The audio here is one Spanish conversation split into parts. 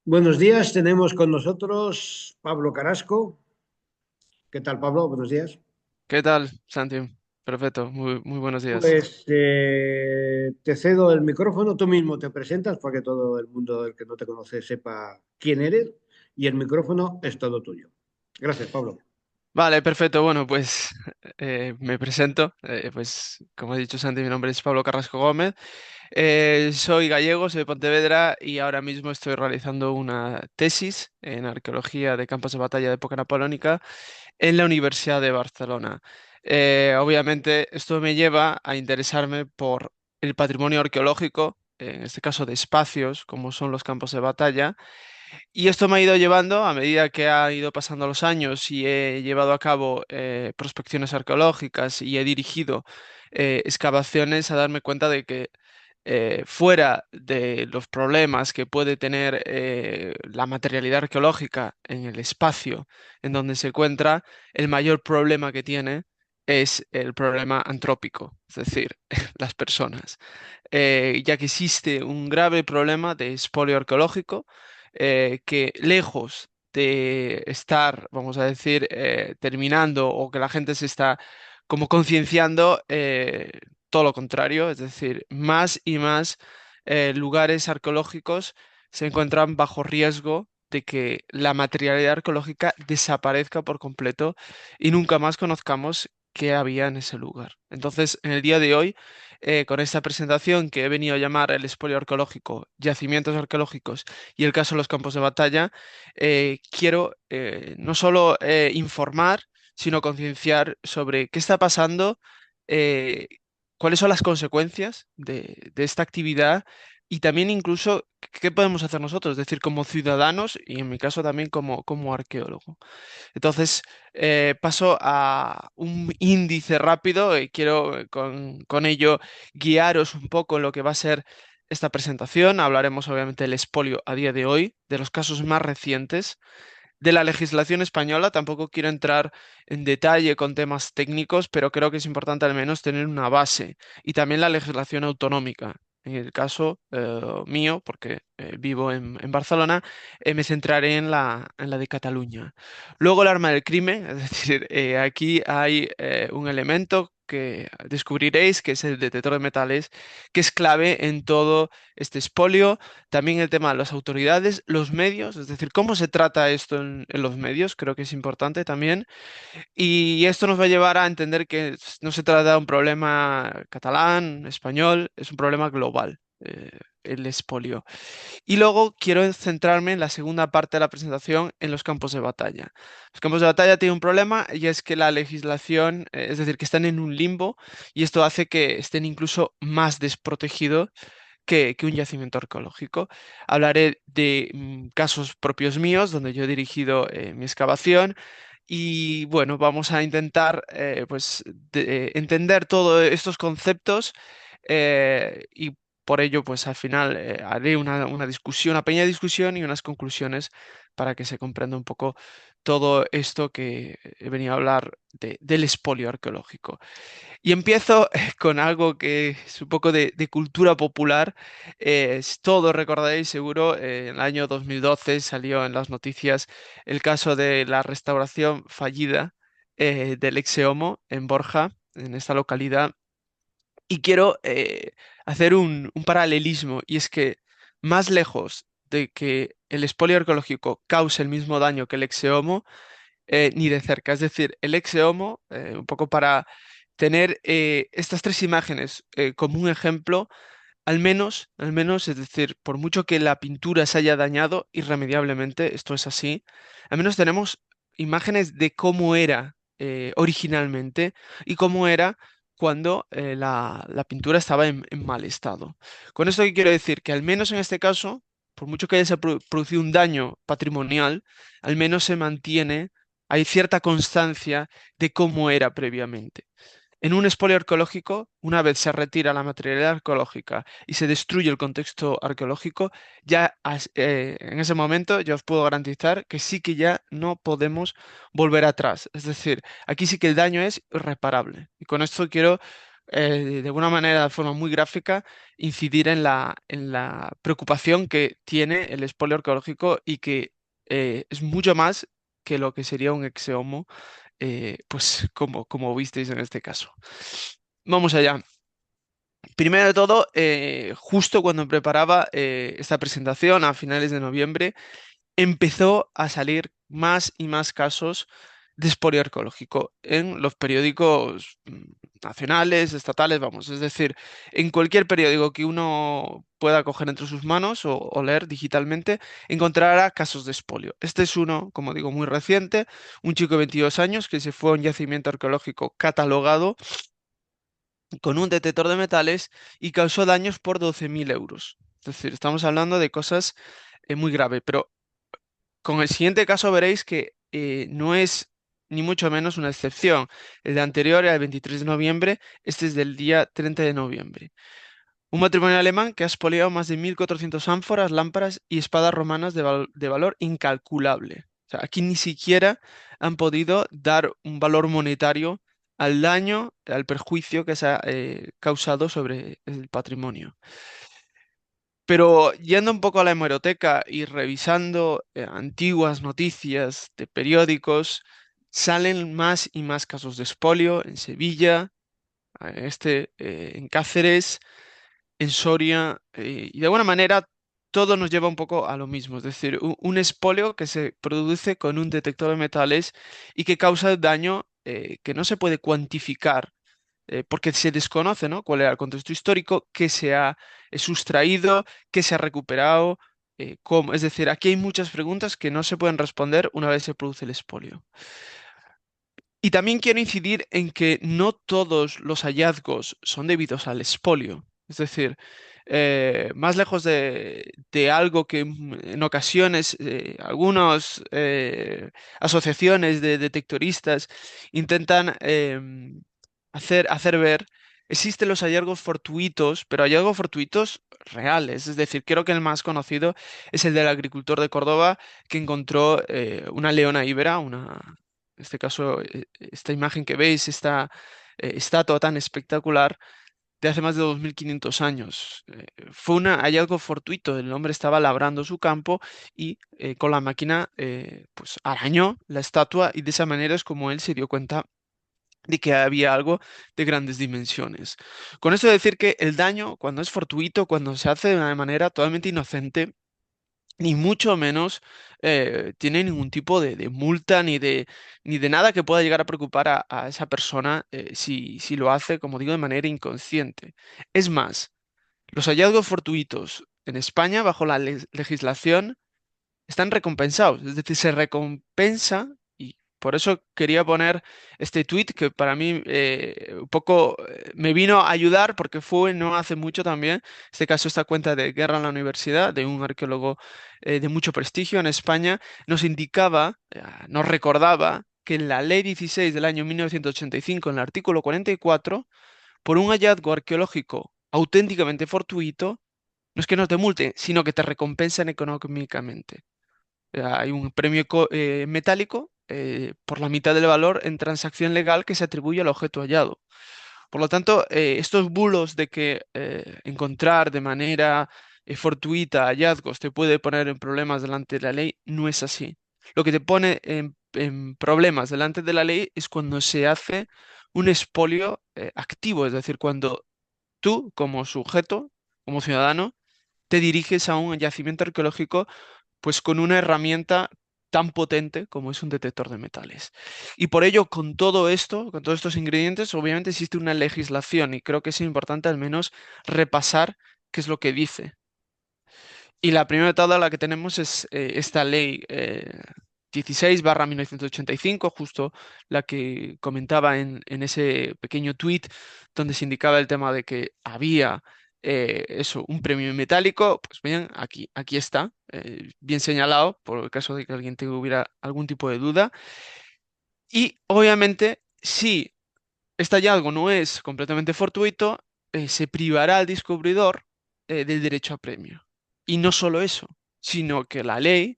Buenos días, tenemos con nosotros Pablo Carrasco. ¿Qué tal, Pablo? Buenos días. ¿Qué tal, Santi? Perfecto, muy buenos días. Pues te cedo el micrófono, tú mismo te presentas para que todo el mundo del que no te conoce sepa quién eres y el micrófono es todo tuyo. Gracias, Pablo. Vale, perfecto. Bueno, pues me presento. Pues como he dicho, Santi, mi nombre es Pablo Carrasco Gómez. Soy gallego, soy de Pontevedra y ahora mismo estoy realizando una tesis en arqueología de campos de batalla de época napoleónica en la Universidad de Barcelona. Obviamente, esto me lleva a interesarme por el patrimonio arqueológico, en este caso de espacios, como son los campos de batalla. Y esto me ha ido llevando, a medida que ha ido pasando los años y he llevado a cabo prospecciones arqueológicas y he dirigido excavaciones, a darme cuenta de que fuera de los problemas que puede tener la materialidad arqueológica en el espacio en donde se encuentra, el mayor problema que tiene es el problema antrópico, es decir, las personas, ya que existe un grave problema de expolio arqueológico que lejos de estar, vamos a decir, terminando o que la gente se está como concienciando, todo lo contrario, es decir, más y más lugares arqueológicos se encuentran bajo riesgo de que la materialidad arqueológica desaparezca por completo y nunca más conozcamos qué había en ese lugar. Entonces, en el día de hoy, con esta presentación que he venido a llamar el expolio arqueológico, yacimientos arqueológicos y el caso de los campos de batalla, quiero no solo informar, sino concienciar sobre qué está pasando, eh, cuáles son las consecuencias de esta actividad y también incluso qué podemos hacer nosotros, es decir, como ciudadanos y en mi caso también como arqueólogo. Entonces, paso a un índice rápido y quiero con ello guiaros un poco en lo que va a ser esta presentación. Hablaremos obviamente del expolio a día de hoy, de los casos más recientes, de la legislación española. Tampoco quiero entrar en detalle con temas técnicos, pero creo que es importante al menos tener una base y también la legislación autonómica. En el caso mío, porque vivo en Barcelona, me centraré en la de Cataluña. Luego el arma del crimen, es decir, aquí hay un elemento que descubriréis, que es el detector de metales, que es clave en todo este expolio. También el tema de las autoridades, los medios, es decir, cómo se trata esto en los medios, creo que es importante también. Y esto nos va a llevar a entender que no se trata de un problema catalán, español, es un problema global, el expolio. Y luego quiero centrarme en la segunda parte de la presentación en los campos de batalla. Los campos de batalla tienen un problema y es que la legislación, es decir, que están en un limbo y esto hace que estén incluso más desprotegidos que un yacimiento arqueológico. Hablaré de casos propios míos donde yo he dirigido mi excavación y bueno, vamos a intentar pues entender todos estos conceptos y por ello pues al final haré una discusión, una pequeña discusión y unas conclusiones para que se comprenda un poco todo esto que he venido a hablar del expolio arqueológico. Y empiezo con algo que es un poco de cultura popular. Todos recordaréis seguro, en el año 2012 salió en las noticias el caso de la restauración fallida del Exeomo en Borja, en esta localidad. Y quiero hacer un paralelismo, y es que más lejos de que el expolio arqueológico cause el mismo daño que el Exeomo, ni de cerca. Es decir, el Exeomo, un poco para tener estas tres imágenes como un ejemplo, al menos, es decir, por mucho que la pintura se haya dañado irremediablemente, esto es así, al menos tenemos imágenes de cómo era originalmente y cómo era cuando la pintura estaba en mal estado. Con esto que quiero decir que al menos en este caso, por mucho que haya producido un daño patrimonial, al menos se mantiene, hay cierta constancia de cómo era previamente. En un expolio arqueológico, una vez se retira la materialidad arqueológica y se destruye el contexto arqueológico, ya en ese momento ya os puedo garantizar que sí que ya no podemos volver atrás. Es decir, aquí sí que el daño es irreparable. Y con esto quiero de alguna manera, de forma muy gráfica, incidir en la preocupación que tiene el expolio arqueológico y que es mucho más que lo que sería un ex homo, pues como visteis en este caso. Vamos allá. Primero de todo, justo cuando preparaba esta presentación a finales de noviembre, empezó a salir más y más casos de expolio arqueológico en los periódicos nacionales, estatales, vamos, es decir, en cualquier periódico que uno pueda coger entre sus manos o leer digitalmente, encontrará casos de expolio. Este es uno, como digo, muy reciente, un chico de 22 años que se fue a un yacimiento arqueológico catalogado con un detector de metales y causó daños por 12.000 euros. Es decir, estamos hablando de cosas muy graves, pero con el siguiente caso veréis que no es ni mucho menos una excepción. El de anterior era el 23 de noviembre, este es del día 30 de noviembre. Un matrimonio alemán que ha expoliado más de 1.400 ánforas, lámparas y espadas romanas de valor incalculable. O sea, aquí ni siquiera han podido dar un valor monetario al daño, al perjuicio que se ha causado sobre el patrimonio. Pero yendo un poco a la hemeroteca y revisando antiguas noticias de periódicos, salen más y más casos de expolio en Sevilla, en Cáceres, en Soria, y de alguna manera todo nos lleva un poco a lo mismo, es decir, un expolio que se produce con un detector de metales y que causa daño que no se puede cuantificar porque se desconoce, ¿no? Cuál era el contexto histórico, qué se ha sustraído, qué se ha recuperado, cómo. Es decir, aquí hay muchas preguntas que no se pueden responder una vez se produce el expolio. Y también quiero incidir en que no todos los hallazgos son debidos al expolio. Es decir, más lejos de algo que en ocasiones algunas asociaciones de detectoristas intentan hacer ver, existen los hallazgos fortuitos, pero hallazgos fortuitos reales. Es decir, creo que el más conocido es el del agricultor de Córdoba que encontró una leona íbera, en este caso, esta imagen que veis, esta estatua tan espectacular de hace más de 2.500 años. Fue un hallazgo fortuito. El hombre estaba labrando su campo y con la máquina pues arañó la estatua y de esa manera es como él se dio cuenta de que había algo de grandes dimensiones. Con esto decir que el daño, cuando es fortuito, cuando se hace de una manera totalmente inocente, ni mucho menos tiene ningún tipo de multa ni de nada que pueda llegar a preocupar a esa persona si lo hace, como digo, de manera inconsciente. Es más, los hallazgos fortuitos en España, bajo la legislación, están recompensados, es decir, se recompensa y por eso quería poner este tweet que para mí un poco me vino a ayudar porque fue no hace mucho también, en este caso esta cuenta de Guerra en la Universidad, de un arqueólogo de mucho prestigio en España, nos indicaba, nos recordaba que en la Ley 16 del año 1985, en el artículo 44, por un hallazgo arqueológico auténticamente fortuito, no es que no te multen, sino que te recompensan económicamente. Hay un premio metálico por la mitad del valor en transacción legal que se atribuye al objeto hallado. Por lo tanto, estos bulos de que encontrar de manera fortuita hallazgos te puede poner en problemas delante de la ley, no es así. Lo que te pone en problemas delante de la ley es cuando se hace un expolio activo, es decir, cuando tú, como sujeto, como ciudadano, te diriges a un yacimiento arqueológico pues con una herramienta tan potente como es un detector de metales. Y por ello, con todo esto, con todos estos ingredientes, obviamente existe una legislación y creo que es importante al menos repasar qué es lo que dice. Y la primera de todas la que tenemos es esta ley 16/1985, justo la que comentaba en ese pequeño tuit donde se indicaba el tema de que había eso, un premio metálico. Pues bien, aquí está, bien señalado, por el caso de que alguien tuviera algún tipo de duda. Y obviamente, si este hallazgo no es completamente fortuito, se privará al descubridor del derecho a premio. Y no solo eso, sino que la ley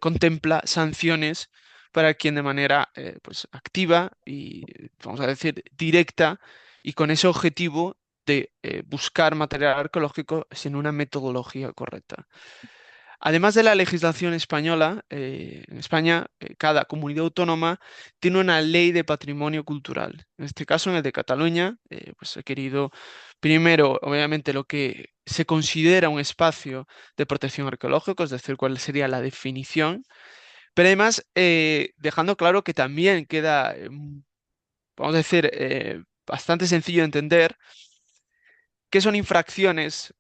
contempla sanciones para quien de manera pues activa y, vamos a decir, directa, y con ese objetivo de buscar material arqueológico sin una metodología correcta. Además de la legislación española, en España cada comunidad autónoma tiene una ley de patrimonio cultural. En este caso, en el de Cataluña, pues he querido primero, obviamente, lo que se considera un espacio de protección arqueológico, es decir, cuál sería la definición, pero además dejando claro que también queda, vamos a decir, bastante sencillo de entender qué son infracciones.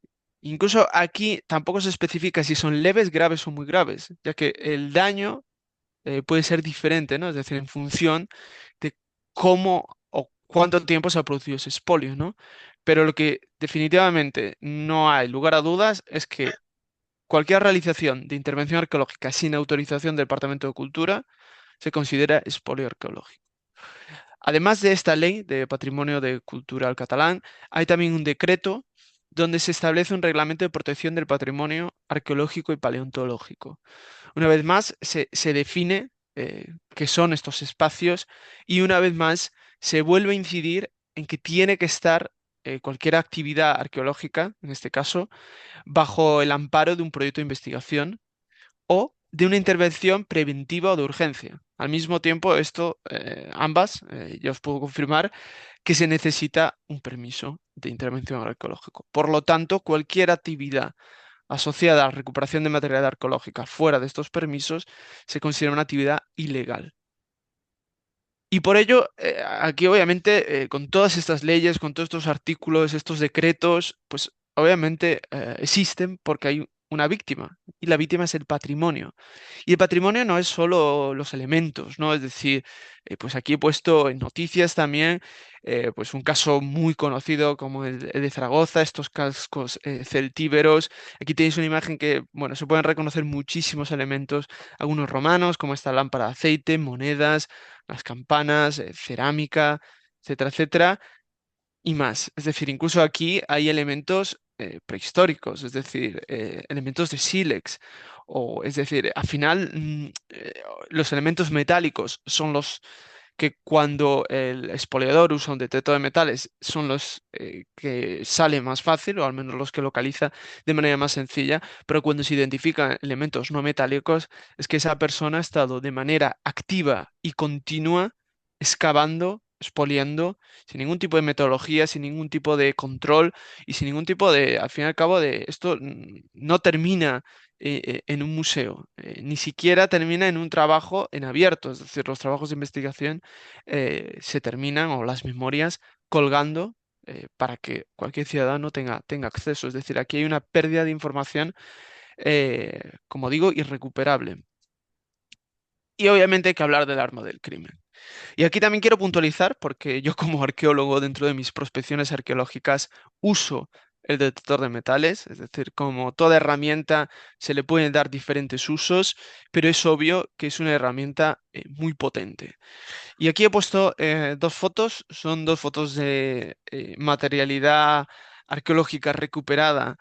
Incluso aquí tampoco se especifica si son leves, graves o muy graves, ya que el daño puede ser diferente, ¿no? Es decir, en función de cómo o cuánto tiempo se ha producido ese expolio, ¿no? Pero lo que definitivamente no hay lugar a dudas es que cualquier realización de intervención arqueológica sin autorización del Departamento de Cultura se considera expolio arqueológico. Además de esta ley de patrimonio de cultural catalán, hay también un decreto donde se establece un reglamento de protección del patrimonio arqueológico y paleontológico. Una vez más, se define qué son estos espacios y una vez más se vuelve a incidir en que tiene que estar cualquier actividad arqueológica, en este caso, bajo el amparo de un proyecto de investigación o de una intervención preventiva o de urgencia. Al mismo tiempo, ambas, yo os puedo confirmar que se necesita un permiso de intervención arqueológico. Por lo tanto, cualquier actividad asociada a la recuperación de material arqueológica fuera de estos permisos se considera una actividad ilegal. Y por ello, aquí obviamente, con todas estas leyes, con todos estos artículos, estos decretos, pues obviamente existen porque hay una víctima y la víctima es el patrimonio. Y el patrimonio no es solo los elementos, ¿no? Es decir, pues aquí he puesto en noticias también, pues un caso muy conocido como el de Zaragoza, estos cascos celtíberos. Aquí tenéis una imagen que, bueno, se pueden reconocer muchísimos elementos, algunos romanos, como esta lámpara de aceite, monedas, las campanas, cerámica, etcétera, etcétera, y más. Es decir, incluso aquí hay elementos prehistóricos, es decir, elementos de sílex, o es decir, al final los elementos metálicos son los que cuando el expoliador usa un detector de metales son los que sale más fácil, o al menos los que localiza de manera más sencilla, pero cuando se identifican elementos no metálicos es que esa persona ha estado de manera activa y continua excavando, expoliando sin ningún tipo de metodología, sin ningún tipo de control y sin ningún tipo de, al fin y al cabo, de esto no termina en un museo, ni siquiera termina en un trabajo en abierto, es decir, los trabajos de investigación se terminan o las memorias colgando para que cualquier ciudadano tenga acceso. Es decir, aquí hay una pérdida de información, como digo, irrecuperable. Y obviamente hay que hablar del arma del crimen. Y aquí también quiero puntualizar, porque yo como arqueólogo dentro de mis prospecciones arqueológicas uso el detector de metales, es decir, como toda herramienta se le pueden dar diferentes usos, pero es obvio que es una herramienta muy potente. Y aquí he puesto dos fotos, son dos fotos de materialidad arqueológica recuperada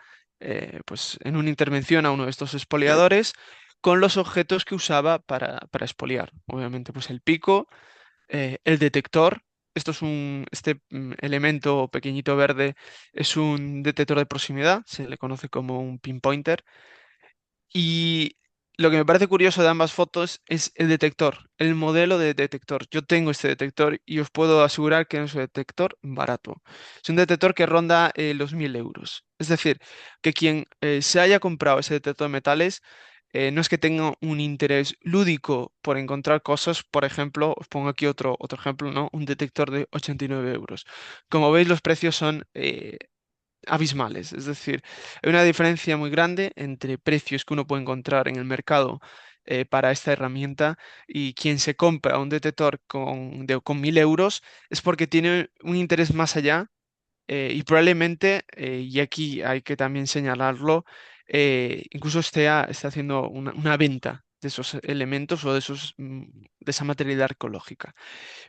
pues en una intervención a uno de estos expoliadores con los objetos que usaba para expoliar. Obviamente, pues el pico, el detector. Este elemento pequeñito verde es un detector de proximidad, se le conoce como un pinpointer. Y lo que me parece curioso de ambas fotos es el detector, el modelo de detector. Yo tengo este detector y os puedo asegurar que es un detector barato. Es un detector que ronda los 1.000 euros. Es decir, que quien se haya comprado ese detector de metales no es que tenga un interés lúdico por encontrar cosas. Por ejemplo, os pongo aquí otro ejemplo, ¿no? Un detector de 89 euros. Como veis, los precios son abismales. Es decir, hay una diferencia muy grande entre precios que uno puede encontrar en el mercado para esta herramienta y quien se compra un detector con 1.000 euros es porque tiene un interés más allá y probablemente, y aquí hay que también señalarlo, incluso esté haciendo una venta de esos elementos o de esa materialidad arqueológica.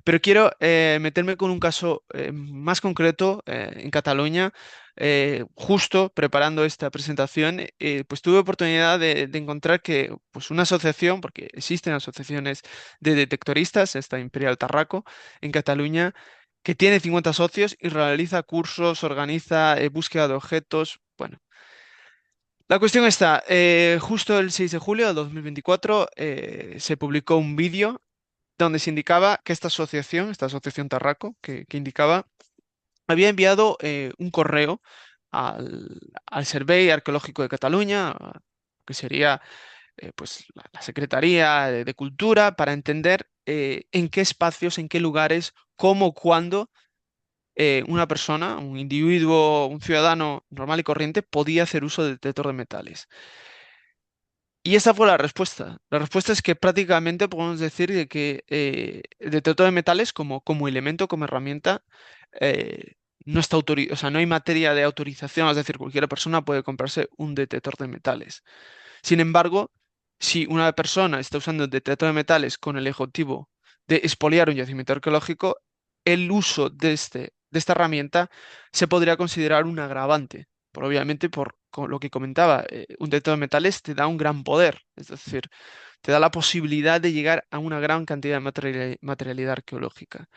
Pero quiero meterme con un caso más concreto en Cataluña. Justo preparando esta presentación, pues tuve oportunidad de encontrar que pues una asociación, porque existen asociaciones de detectoristas, esta Imperial Tarraco, en Cataluña, que tiene 50 socios y realiza cursos, organiza búsqueda de objetos. Bueno, la cuestión está, justo el 6 de julio de 2024 se publicó un vídeo donde se indicaba que esta asociación Tarraco, que indicaba, había enviado un correo al Servei Arqueológico de Cataluña, que sería pues la Secretaría de Cultura, para entender en qué espacios, en qué lugares, cómo, cuándo una persona, un individuo, un ciudadano normal y corriente podía hacer uso del detector de metales. Y esa fue la respuesta. La respuesta es que prácticamente podemos decir de que el detector de metales como elemento, como herramienta, eh, no está o sea, no hay materia de autorización, es decir, cualquier persona puede comprarse un detector de metales. Sin embargo, si una persona está usando el detector de metales con el objetivo de expoliar un yacimiento arqueológico, el uso de esta herramienta se podría considerar un agravante. Obviamente, lo que comentaba, un detector de metales te da un gran poder, es decir, te da la posibilidad de llegar a una gran cantidad de materialidad arqueológica.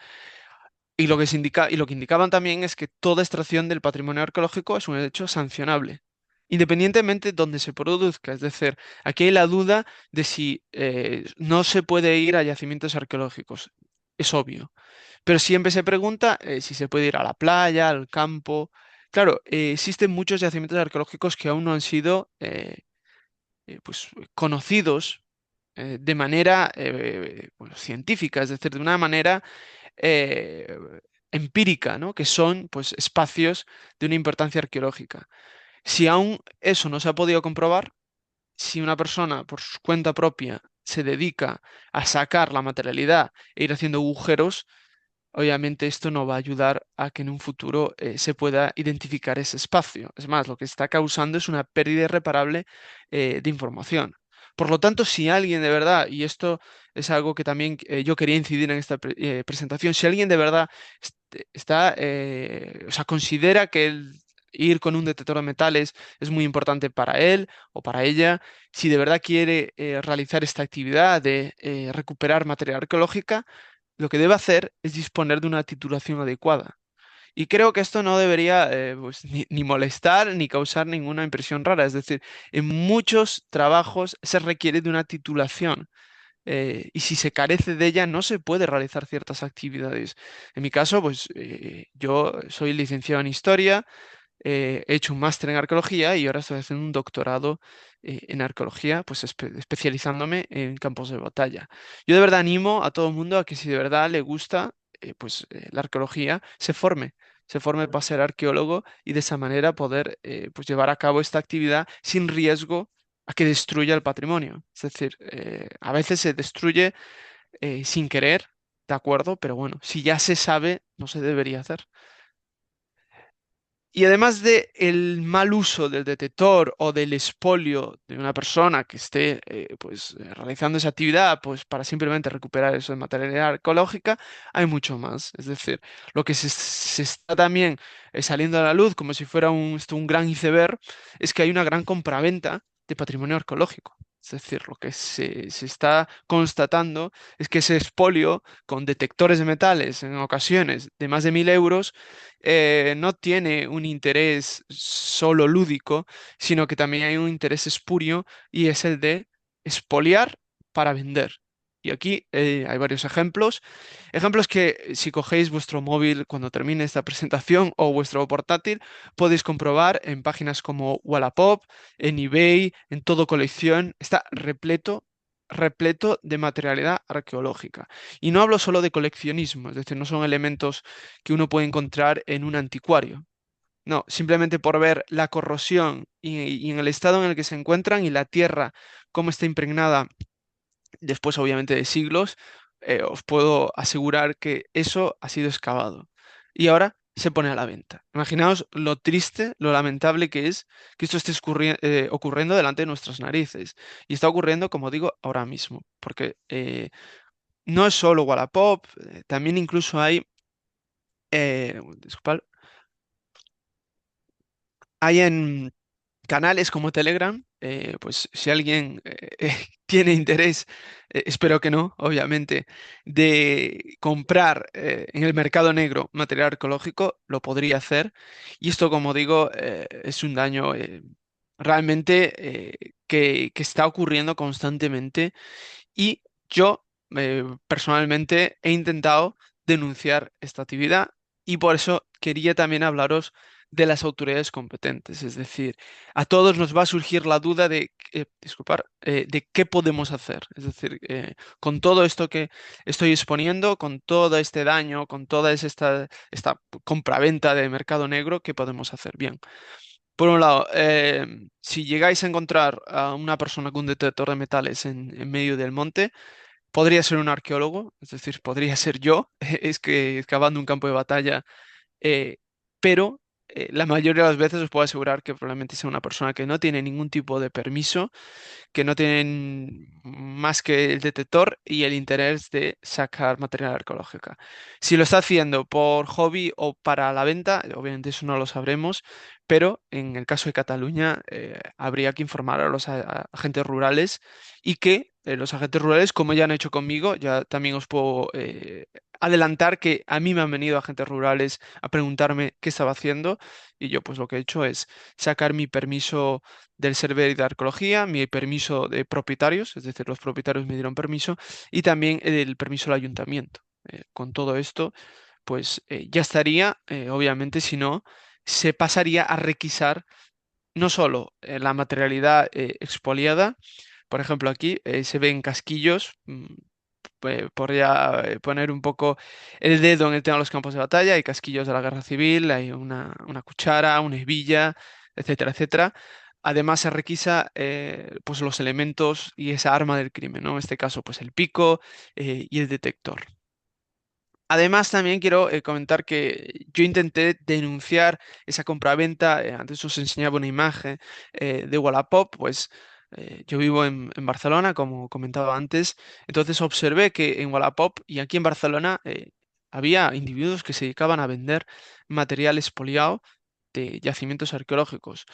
Y lo que indicaban también es que toda extracción del patrimonio arqueológico es un hecho sancionable, independientemente de donde se produzca. Es decir, aquí hay la duda de si no se puede ir a yacimientos arqueológicos. Es obvio. Pero siempre se pregunta si se puede ir a la playa, al campo. Claro, existen muchos yacimientos arqueológicos que aún no han sido pues, conocidos de manera bueno, científica, es decir, de una manera eh, empírica, ¿no? Que son pues, espacios de una importancia arqueológica. Si aún eso no se ha podido comprobar, si una persona por su cuenta propia se dedica a sacar la materialidad e ir haciendo agujeros, obviamente esto no va a ayudar a que en un futuro se pueda identificar ese espacio. Es más, lo que está causando es una pérdida irreparable de información. Por lo tanto, si alguien de verdad, y esto es algo que también yo quería incidir en esta presentación, si alguien de verdad está, o sea, considera que el ir con un detector de metales es muy importante para él o para ella, si de verdad quiere realizar esta actividad de recuperar materia arqueológica, lo que debe hacer es disponer de una titulación adecuada. Y creo que esto no debería pues, ni molestar ni causar ninguna impresión rara. Es decir, en muchos trabajos se requiere de una titulación. Y si se carece de ella, no se puede realizar ciertas actividades. En mi caso, pues yo soy licenciado en historia, he hecho un máster en arqueología y ahora estoy haciendo un doctorado en arqueología, pues especializándome en campos de batalla. Yo de verdad animo a todo el mundo a que si de verdad le gusta la arqueología, se forme para ser arqueólogo y de esa manera poder pues llevar a cabo esta actividad sin riesgo a que destruya el patrimonio. Es decir, a veces se destruye sin querer, ¿de acuerdo? Pero bueno, si ya se sabe, no se debería hacer. Y además de el mal uso del detector o del expolio de una persona que esté realizando esa actividad pues para simplemente recuperar eso de materialidad arqueológica, hay mucho más. Es decir, lo que se está también saliendo a la luz como si fuera un gran iceberg es que hay una gran compraventa de patrimonio arqueológico. Es decir, lo que se está constatando es que ese expolio con detectores de metales en ocasiones de más de 1.000 euros no tiene un interés solo lúdico, sino que también hay un interés espurio y es el de expoliar para vender. Y aquí hay varios ejemplos. Ejemplos que si cogéis vuestro móvil cuando termine esta presentación o vuestro portátil, podéis comprobar en páginas como Wallapop, en eBay, en Todo Colección. Está repleto de materialidad arqueológica. Y no hablo solo de coleccionismo, es decir, no son elementos que uno puede encontrar en un anticuario. No, simplemente por ver la corrosión y en el estado en el que se encuentran y la tierra, cómo está impregnada después, obviamente, de siglos, os puedo asegurar que eso ha sido excavado. Y ahora se pone a la venta. Imaginaos lo triste, lo lamentable que es que esto esté ocurriendo delante de nuestras narices. Y está ocurriendo, como digo, ahora mismo. Porque no es solo Wallapop, también incluso disculpad, hay canales como Telegram, pues si alguien tiene interés, espero que no, obviamente, de comprar en el mercado negro material arqueológico, lo podría hacer. Y esto, como digo, es un daño realmente que está ocurriendo constantemente y yo personalmente he intentado denunciar esta actividad y por eso quería también hablaros de las autoridades competentes. Es decir, a todos nos va a surgir la duda de, de qué podemos hacer. Es decir, con todo esto que estoy exponiendo, con todo este daño, con toda esta compraventa de mercado negro, ¿qué podemos hacer? Bien. Por un lado, si llegáis a encontrar a una persona con un detector de metales en medio del monte, podría ser un arqueólogo, es decir, podría ser yo, es que excavando un campo de batalla, eh, pero la mayoría de las veces os puedo asegurar que probablemente sea una persona que no tiene ningún tipo de permiso, que no tienen más que el detector y el interés de sacar material arqueológico. Si lo está haciendo por hobby o para la venta, obviamente eso no lo sabremos, pero en el caso de Cataluña habría que informar a los agentes rurales y que los agentes rurales, como ya han hecho conmigo, ya también os puedo adelantar que a mí me han venido agentes rurales a preguntarme qué estaba haciendo y yo pues lo que he hecho es sacar mi permiso del server de arqueología, mi permiso de propietarios, es decir, los propietarios me dieron permiso, y también el permiso del ayuntamiento. Con todo esto, pues ya estaría, obviamente, si no, se pasaría a requisar no solo la materialidad expoliada, por ejemplo, aquí se ven casquillos, por ya poner un poco el dedo en el tema de los campos de batalla, hay casquillos de la guerra civil, hay una cuchara, una hebilla, etcétera, etcétera. Además se requisa pues los elementos y esa arma del crimen, ¿no? En este caso, pues el pico y el detector. Además, también quiero comentar que yo intenté denunciar esa compraventa. Antes os enseñaba una imagen de Wallapop, pues yo vivo en Barcelona, como comentaba antes. Entonces observé que en Wallapop y aquí en Barcelona había individuos que se dedicaban a vender material expoliado de yacimientos arqueológicos.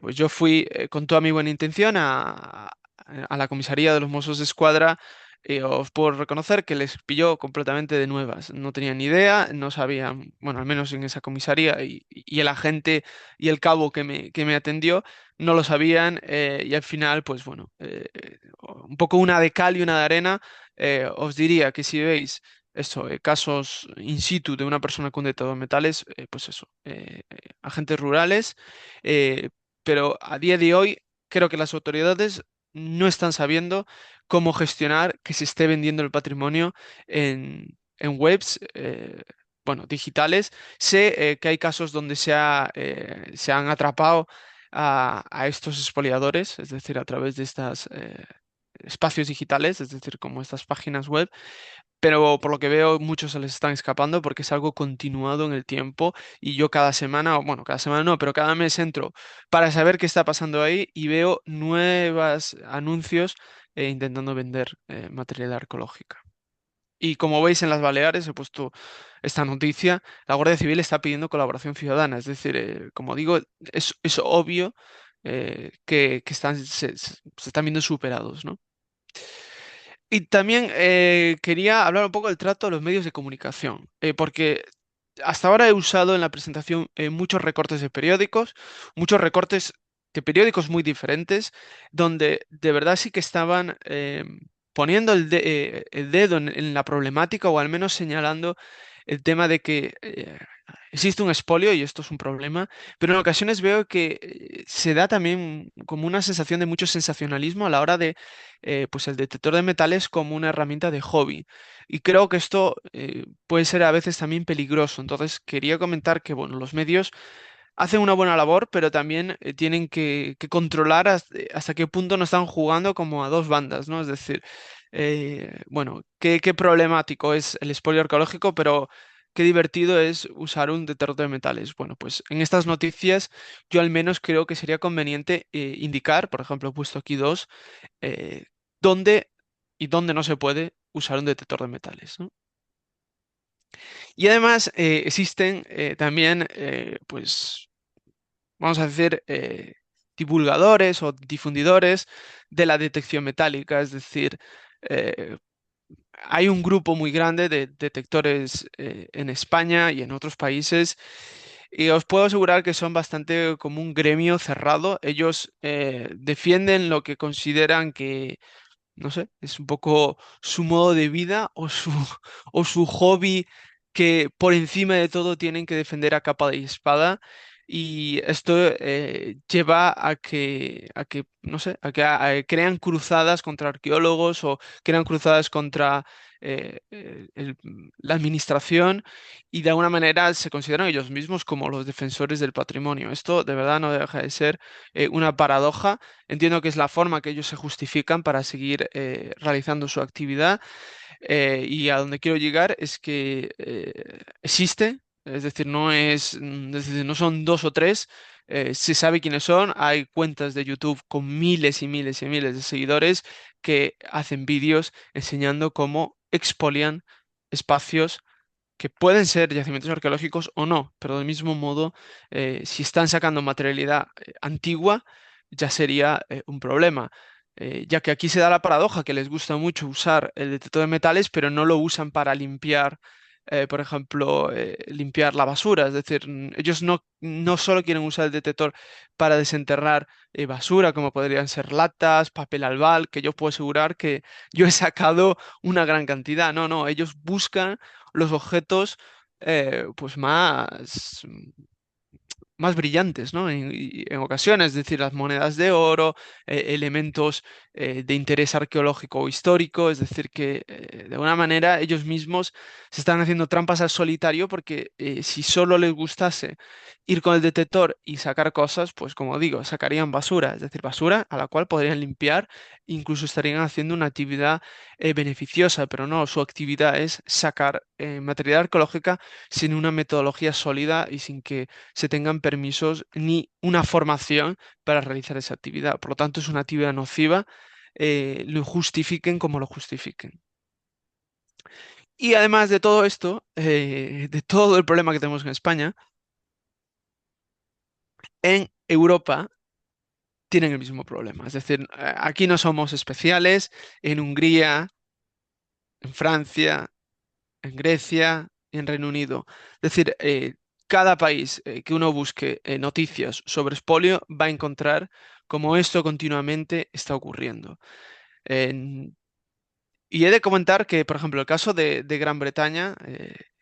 Pues yo fui con toda mi buena intención a la comisaría de los Mossos de Escuadra. Os puedo reconocer que les pilló completamente de nuevas. No tenían ni idea, no sabían, bueno, al menos en esa comisaría y el agente y el cabo que me atendió no lo sabían y al final, pues bueno, un poco una de cal y una de arena. Os diría que si veis eso, casos in situ de una persona con detector de metales, pues eso, agentes rurales, eh, pero a día de hoy creo que las autoridades no están sabiendo cómo gestionar que se esté vendiendo el patrimonio en webs, bueno, digitales. Sé que hay casos donde se han atrapado a estos expoliadores, es decir, a través de estas espacios digitales, es decir, como estas páginas web, pero por lo que veo muchos se les están escapando porque es algo continuado en el tiempo y yo cada semana, o bueno, cada semana no, pero cada mes entro para saber qué está pasando ahí y veo nuevos anuncios intentando vender material arqueológica. Y como veis en las Baleares, he puesto esta noticia, la Guardia Civil está pidiendo colaboración ciudadana, es decir, como digo, es obvio que se están viendo superados, ¿no? Y también quería hablar un poco del trato de los medios de comunicación, porque hasta ahora he usado en la presentación muchos recortes de periódicos, muchos recortes de periódicos muy diferentes, donde de verdad sí que estaban poniendo el dedo en la problemática o al menos señalando el tema de que existe un expolio y esto es un problema, pero en ocasiones veo que se da también como una sensación de mucho sensacionalismo a la hora de pues el detector de metales como una herramienta de hobby. Y creo que esto puede ser a veces también peligroso. Entonces, quería comentar que, bueno, los medios hacen una buena labor, pero también tienen que controlar hasta qué punto no están jugando como a dos bandas, ¿no? Es decir, bueno, qué problemático es el expolio arqueológico, pero qué divertido es usar un detector de metales. Bueno, pues en estas noticias yo al menos creo que sería conveniente indicar, por ejemplo, he puesto aquí dos, eh, dónde y dónde no se puede usar un detector de metales, ¿no? Y además existen también, pues, vamos a decir, divulgadores o difundidores de la detección metálica. Es decir, eh, hay un grupo muy grande de detectores en España y en otros países. Y os puedo asegurar que son bastante como un gremio cerrado. Ellos defienden lo que consideran que, no sé, es un poco su modo de vida o o su hobby que por encima de todo tienen que defender a capa y espada. Y esto lleva a que, no sé, crean cruzadas contra arqueólogos o crean cruzadas contra la administración y de alguna manera se consideran ellos mismos como los defensores del patrimonio. Esto de verdad no deja de ser una paradoja. Entiendo que es la forma que ellos se justifican para seguir realizando su actividad y a donde quiero llegar es que existe, es decir, es decir, no son dos o tres, se sabe quiénes son, hay cuentas de YouTube con miles y miles y miles de seguidores que hacen vídeos enseñando cómo expolian espacios que pueden ser yacimientos arqueológicos o no, pero del mismo modo, si están sacando materialidad antigua, ya sería un problema. Ya que aquí se da la paradoja que les gusta mucho usar el detector de metales, pero no lo usan para limpiar, por ejemplo, limpiar la basura. Es decir, ellos no solo quieren usar el detector para desenterrar basura, como podrían ser latas, papel albal, que yo puedo asegurar que yo he sacado una gran cantidad. No, no, ellos buscan los objetos pues más brillantes, ¿no? Y en ocasiones, es decir, las monedas de oro, elementos de interés arqueológico o histórico, es decir, que de alguna manera ellos mismos se están haciendo trampas al solitario porque si solo les gustase ir con el detector y sacar cosas, pues como digo, sacarían basura, es decir, basura a la cual podrían limpiar, incluso estarían haciendo una actividad beneficiosa, pero no, su actividad es sacar material arqueológica sin una metodología sólida y sin que se tengan permisos ni una formación para realizar esa actividad. Por lo tanto, es una actividad nociva, lo justifiquen como lo justifiquen. Y además de todo esto, de todo el problema que tenemos en España, en Europa tienen el mismo problema. Es decir, aquí no somos especiales, en Hungría, en Francia, en Grecia y en Reino Unido. Es decir, cada país que uno busque noticias sobre expolio va a encontrar cómo esto continuamente está ocurriendo. En- y he de comentar que, por ejemplo, el caso de Gran Bretaña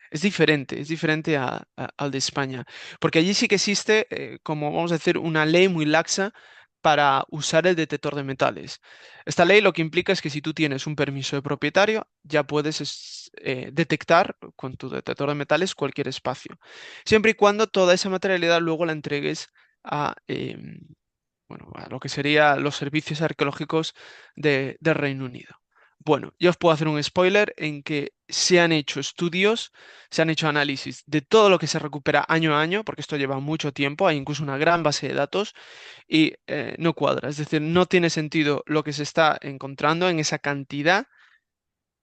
es diferente al de España, porque allí sí que existe, como vamos a decir, una ley muy laxa para usar el detector de metales. Esta ley lo que implica es que si tú tienes un permiso de propietario, ya puedes detectar con tu detector de metales cualquier espacio, siempre y cuando toda esa materialidad luego la entregues a, bueno, a lo que serían los servicios arqueológicos del Reino Unido. Bueno, yo os puedo hacer un spoiler en que se han hecho estudios, se han hecho análisis de todo lo que se recupera año a año, porque esto lleva mucho tiempo, hay incluso una gran base de datos y no cuadra. Es decir, no tiene sentido lo que se está encontrando en esa cantidad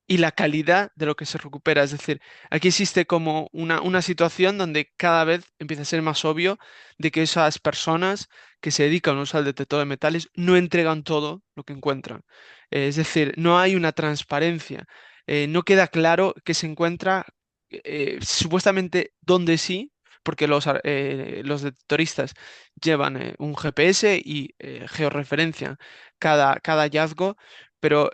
y la calidad de lo que se recupera. Es decir, aquí existe como una situación donde cada vez empieza a ser más obvio de que esas personas que se dedican a usar el detector de metales no entregan todo lo que encuentran. Es decir, no hay una transparencia. No queda claro qué se encuentra, supuestamente dónde sí. Porque los detectoristas llevan un GPS y georreferencian cada hallazgo, pero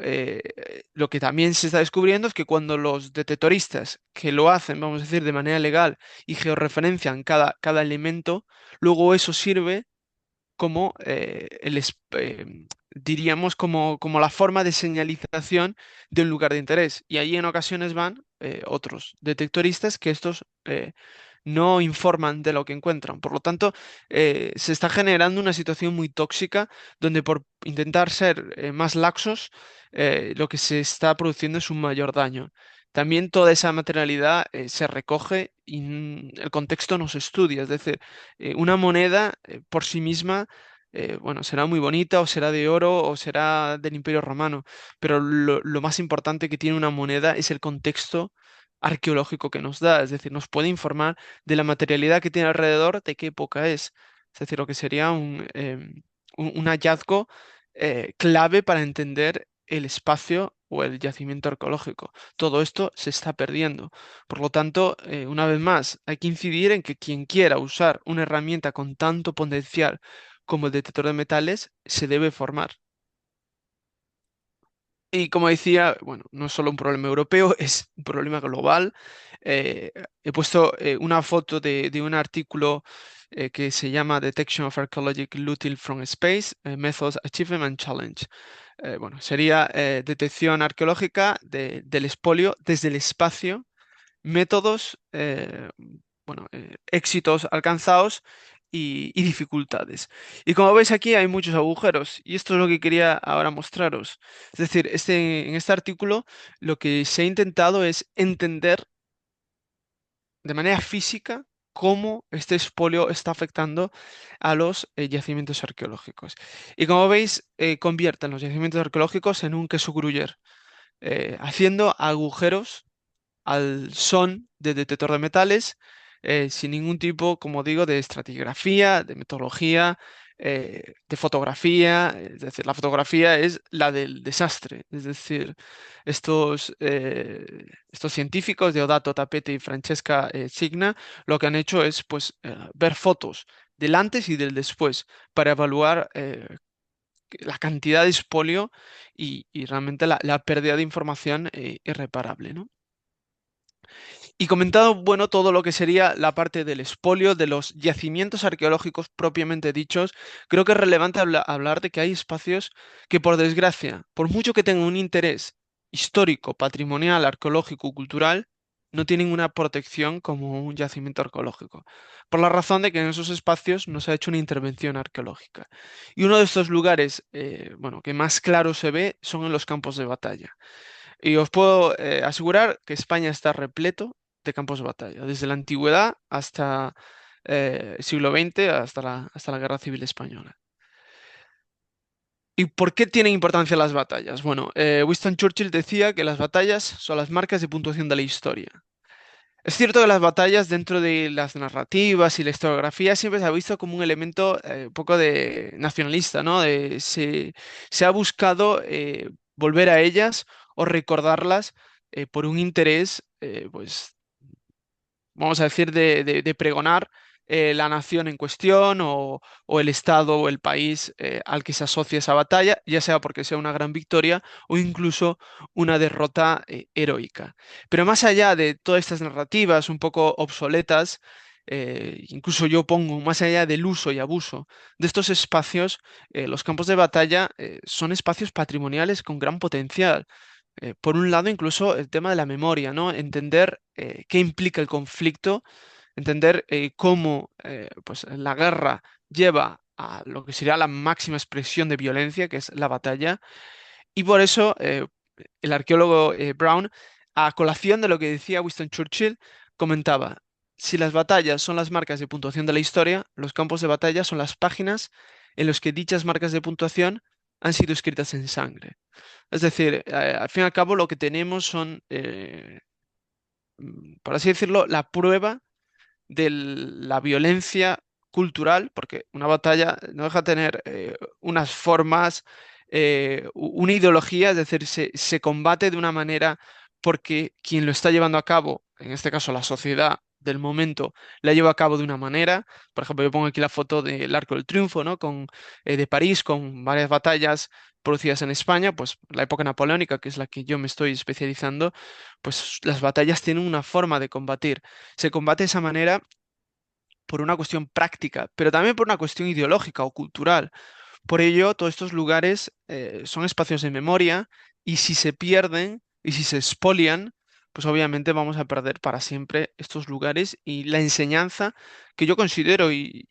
lo que también se está descubriendo es que cuando los detectoristas que lo hacen, vamos a decir, de manera legal y georreferencian cada elemento, luego eso sirve como diríamos como la forma de señalización de un lugar de interés. Y ahí en ocasiones van otros detectoristas que estos no informan de lo que encuentran. Por lo tanto, se está generando una situación muy tóxica donde por intentar ser más laxos, lo que se está produciendo es un mayor daño. También toda esa materialidad se recoge y el contexto no se estudia. Es decir, una moneda por sí misma, bueno, será muy bonita o será de oro o será del Imperio Romano, pero lo más importante que tiene una moneda es el contexto arqueológico que nos da. Es decir, nos puede informar de la materialidad que tiene alrededor, de qué época es. Es decir, lo que sería un hallazgo clave para entender el espacio o el yacimiento arqueológico. Todo esto se está perdiendo. Por lo tanto, una vez más, hay que incidir en que quien quiera usar una herramienta con tanto potencial como el detector de metales se debe formar. Y como decía, bueno, no es solo un problema europeo, es un problema global. He puesto una foto de un artículo que se llama Detection of Archaeological Looting from Space, Methods, Achievement and Challenge. Bueno, sería detección arqueológica del expolio desde el espacio, métodos, bueno, éxitos alcanzados y dificultades. Y como veis aquí hay muchos agujeros y esto es lo que quería ahora mostraros. Es decir, en este artículo lo que se ha intentado es entender de manera física cómo este expolio está afectando a los yacimientos arqueológicos. Y como veis, convierten los yacimientos arqueológicos en un queso gruyer, haciendo agujeros al son de detector de metales, sin ningún tipo, como digo, de estratigrafía, de metodología, de fotografía. Es decir, la fotografía es la del desastre. Es decir, estos científicos, Deodato Tapete y Francesca Signa, lo que han hecho es pues, ver fotos del antes y del después para evaluar la cantidad de expolio y realmente la pérdida de información irreparable, ¿no? Y comentado, bueno, todo lo que sería la parte del expolio, de los yacimientos arqueológicos propiamente dichos, creo que es relevante hablar de que hay espacios que, por desgracia, por mucho que tengan un interés histórico, patrimonial, arqueológico, cultural, no tienen una protección como un yacimiento arqueológico, por la razón de que en esos espacios no se ha hecho una intervención arqueológica. Y uno de estos lugares, bueno, que más claro se ve son en los campos de batalla. Y os puedo asegurar que España está repleto de campos de batalla, desde la antigüedad hasta siglo XX, hasta la Guerra Civil Española. ¿Y por qué tienen importancia las batallas? Bueno, Winston Churchill decía que las batallas son las marcas de puntuación de la historia. Es cierto que las batallas dentro de las narrativas y la historiografía siempre se ha visto como un elemento un poco de nacionalista, ¿no? Se ha buscado volver a ellas o recordarlas por un interés, pues vamos a decir, de pregonar la nación en cuestión o el estado o el país al que se asocia esa batalla, ya sea porque sea una gran victoria o incluso una derrota heroica. Pero más allá de todas estas narrativas un poco obsoletas, incluso yo pongo más allá del uso y abuso de estos espacios, los campos de batalla son espacios patrimoniales con gran potencial. Por un lado, incluso el tema de la memoria, ¿no? Entender qué implica el conflicto, entender cómo pues, la guerra lleva a lo que sería la máxima expresión de violencia, que es la batalla. Y por eso el arqueólogo Brown, a colación de lo que decía Winston Churchill, comentaba, si las batallas son las marcas de puntuación de la historia, los campos de batalla son las páginas en los que dichas marcas de puntuación han sido escritas en sangre. Es decir, al fin y al cabo lo que tenemos son, por así decirlo, la prueba de la violencia cultural, porque una batalla no deja de tener unas formas, una ideología, es decir, se combate de una manera porque quien lo está llevando a cabo, en este caso la sociedad del momento, la lleva a cabo de una manera. Por ejemplo, yo pongo aquí la foto del Arco del Triunfo, ¿no? De París, con varias batallas producidas en España, pues la época napoleónica, que es la que yo me estoy especializando, pues las batallas tienen una forma de combatir. Se combate de esa manera por una cuestión práctica, pero también por una cuestión ideológica o cultural. Por ello, todos estos lugares son espacios de memoria y si se pierden y si se expolian, pues obviamente vamos a perder para siempre estos lugares y la enseñanza que yo considero y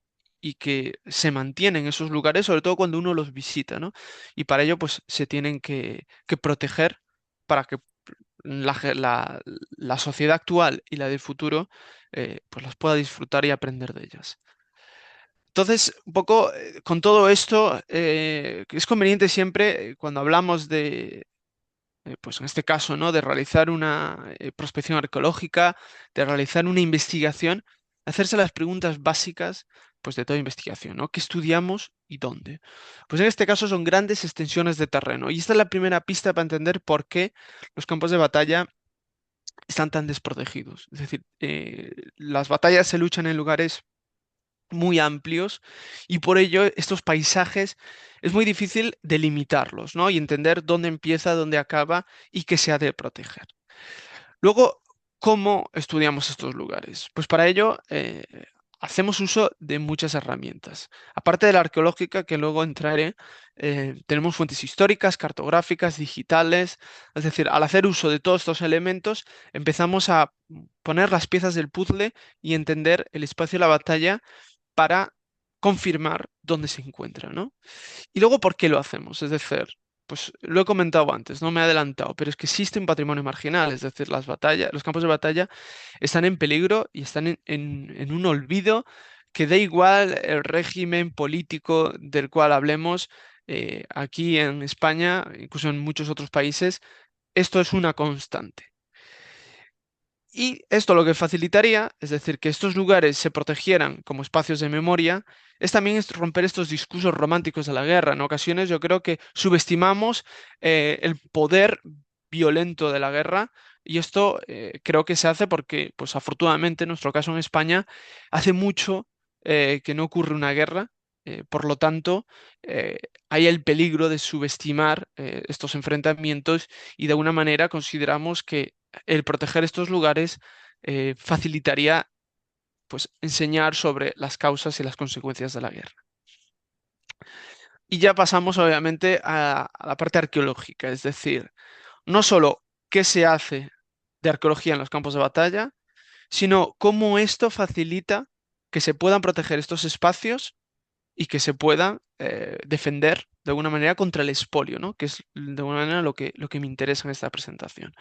que se mantiene en esos lugares, sobre todo cuando uno los visita, ¿no? Y para ello, pues se tienen que proteger para que la sociedad actual y la del futuro pues las pueda disfrutar y aprender de ellas. Entonces, un poco con todo esto, que es conveniente siempre cuando hablamos pues en este caso, ¿no? De realizar una prospección arqueológica, de realizar una investigación, hacerse las preguntas básicas pues de toda investigación, ¿no? ¿Qué estudiamos y dónde? Pues en este caso son grandes extensiones de terreno. Y esta es la primera pista para entender por qué los campos de batalla están tan desprotegidos. Es decir, las batallas se luchan en lugares muy amplios y por ello estos paisajes es muy difícil delimitarlos, ¿no? Y entender dónde empieza, dónde acaba y qué se ha de proteger. Luego, ¿cómo estudiamos estos lugares? Pues para ello hacemos uso de muchas herramientas. Aparte de la arqueológica, que luego entraré, tenemos fuentes históricas, cartográficas, digitales. Es decir, al hacer uso de todos estos elementos, empezamos a poner las piezas del puzzle y entender el espacio de la batalla para confirmar dónde se encuentra, ¿no? Y luego, ¿por qué lo hacemos? Es decir, pues lo he comentado antes, no me he adelantado, pero es que existe un patrimonio marginal, es decir, las batallas, los campos de batalla están en peligro y están en un olvido que da igual el régimen político del cual hablemos, aquí en España, incluso en muchos otros países, esto es una constante. Y esto lo que facilitaría, es decir, que estos lugares se protegieran como espacios de memoria, es también romper estos discursos románticos de la guerra. En ocasiones yo creo que subestimamos el poder violento de la guerra y esto creo que se hace porque, pues afortunadamente, en nuestro caso en España, hace mucho que no ocurre una guerra. Por lo tanto, eh, hay el peligro de subestimar estos enfrentamientos y de alguna manera consideramos que el proteger estos lugares facilitaría pues enseñar sobre las causas y las consecuencias de la guerra. Y ya pasamos obviamente a la parte arqueológica, es decir, no solo qué se hace de arqueología en los campos de batalla, sino cómo esto facilita que se puedan proteger estos espacios y que se puedan defender de alguna manera contra el expolio, ¿no? Que es de alguna manera lo que me interesa en esta presentación.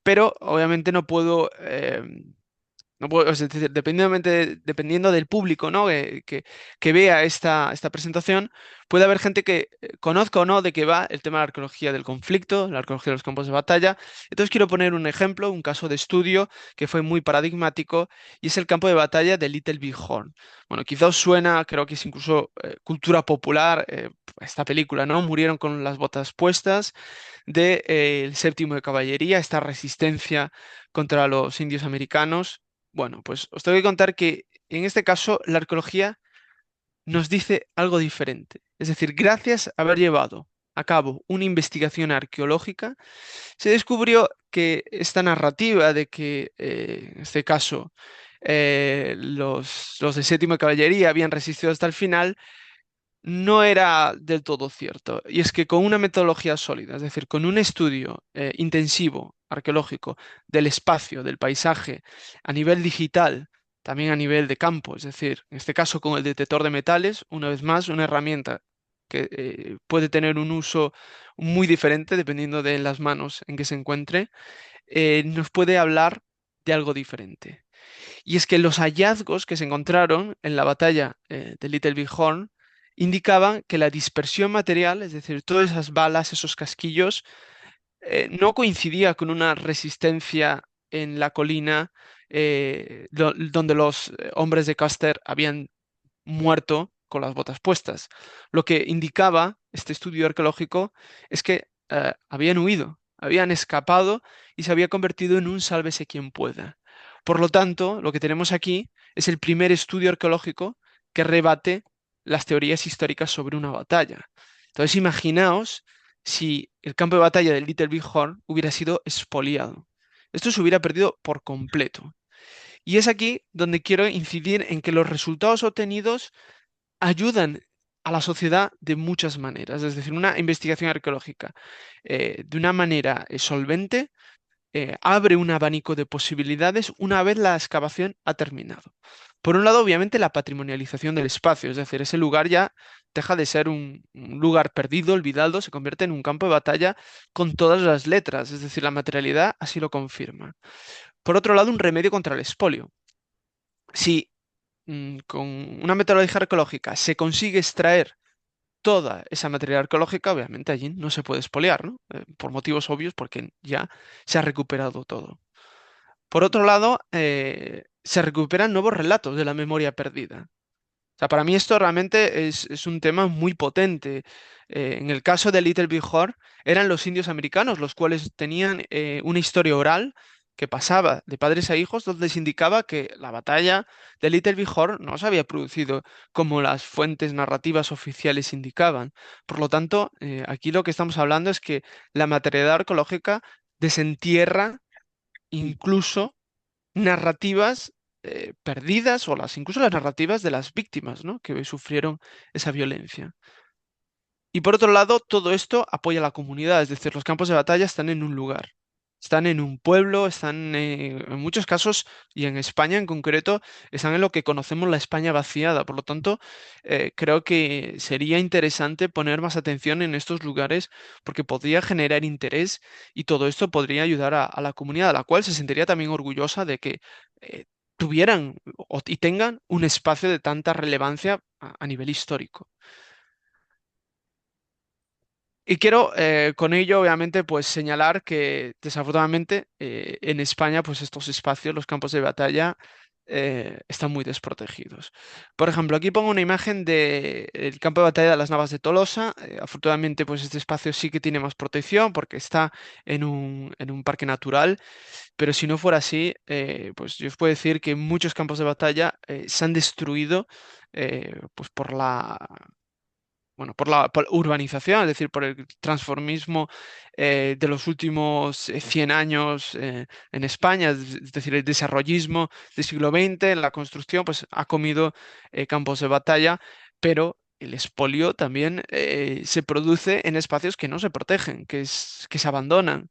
Pero obviamente no puedo, es decir, dependiendo del público, ¿no? Que vea esta presentación, puede haber gente que conozca o no de qué va el tema de la arqueología del conflicto, la arqueología de los campos de batalla. Entonces quiero poner un ejemplo, un caso de estudio que fue muy paradigmático y es el campo de batalla de Little Big Horn. Bueno, quizá os suena, creo que es incluso cultura popular, esta película, ¿no? Murieron con las botas puestas de, el séptimo de caballería, esta resistencia contra los indios americanos. Bueno, pues os tengo que contar que en este caso la arqueología nos dice algo diferente. Es decir, gracias a haber llevado a cabo una investigación arqueológica, se descubrió que esta narrativa de que, en este caso, los de séptimo de caballería habían resistido hasta el final, no era del todo cierto. Y es que con una metodología sólida, es decir, con un estudio intensivo, arqueológico, del espacio, del paisaje, a nivel digital, también a nivel de campo, es decir, en este caso con el detector de metales, una vez más, una herramienta que puede tener un uso muy diferente dependiendo de las manos en que se encuentre, nos puede hablar de algo diferente. Y es que los hallazgos que se encontraron en la batalla de Little Bighorn indicaban que la dispersión material, es decir, todas esas balas, esos casquillos, no coincidía con una resistencia en la colina donde los hombres de Custer habían muerto con las botas puestas. Lo que indicaba este estudio arqueológico es que habían huido, habían escapado y se había convertido en un sálvese quien pueda. Por lo tanto, lo que tenemos aquí es el primer estudio arqueológico que rebate las teorías históricas sobre una batalla. Entonces, imaginaos si el campo de batalla del Little Big Horn hubiera sido expoliado. Esto se hubiera perdido por completo. Y es aquí donde quiero incidir en que los resultados obtenidos ayudan a la sociedad de muchas maneras. Es decir, una investigación arqueológica de una manera solvente abre un abanico de posibilidades una vez la excavación ha terminado. Por un lado, obviamente, la patrimonialización del espacio, es decir, ese lugar ya deja de ser un lugar perdido, olvidado, se convierte en un campo de batalla con todas las letras, es decir, la materialidad así lo confirma. Por otro lado, un remedio contra el expolio. Si con una metodología arqueológica se consigue extraer toda esa materia arqueológica, obviamente allí no se puede expoliar, ¿no? Por motivos obvios, porque ya se ha recuperado todo. Por otro lado, se recuperan nuevos relatos de la memoria perdida. O sea, para mí esto realmente es un tema muy potente. En el caso de Little Big Horn, eran los indios americanos los cuales tenían una historia oral que pasaba de padres a hijos, donde se indicaba que la batalla de Little Big Horn no se había producido como las fuentes narrativas oficiales indicaban. Por lo tanto, aquí lo que estamos hablando es que la materialidad arqueológica desentierra incluso narrativas perdidas o incluso las narrativas de las víctimas, ¿no? Que sufrieron esa violencia. Y por otro lado, todo esto apoya a la comunidad, es decir, los campos de batalla están en un lugar, están en un pueblo, están en muchos casos, y en España en concreto, están en lo que conocemos la España vaciada. Por lo tanto, creo que sería interesante poner más atención en estos lugares porque podría generar interés y todo esto podría ayudar a la comunidad, a la cual se sentiría también orgullosa de que eh, tuvieran y tengan un espacio de tanta relevancia a nivel histórico. Y quiero con ello, obviamente, pues señalar que desafortunadamente en España, pues estos espacios, los campos de batalla, están muy desprotegidos. Por ejemplo, aquí pongo una imagen del campo de batalla de las Navas de Tolosa. Afortunadamente, pues este espacio sí que tiene más protección porque está en un parque natural, pero si no fuera así, pues yo os puedo decir que muchos campos de batalla se han destruido pues por por urbanización, es decir, por el transformismo de los últimos 100 años en España, es decir, el desarrollismo del siglo XX, la construcción, pues ha comido campos de batalla, pero el expolio también se produce en espacios que no se protegen, que se abandonan.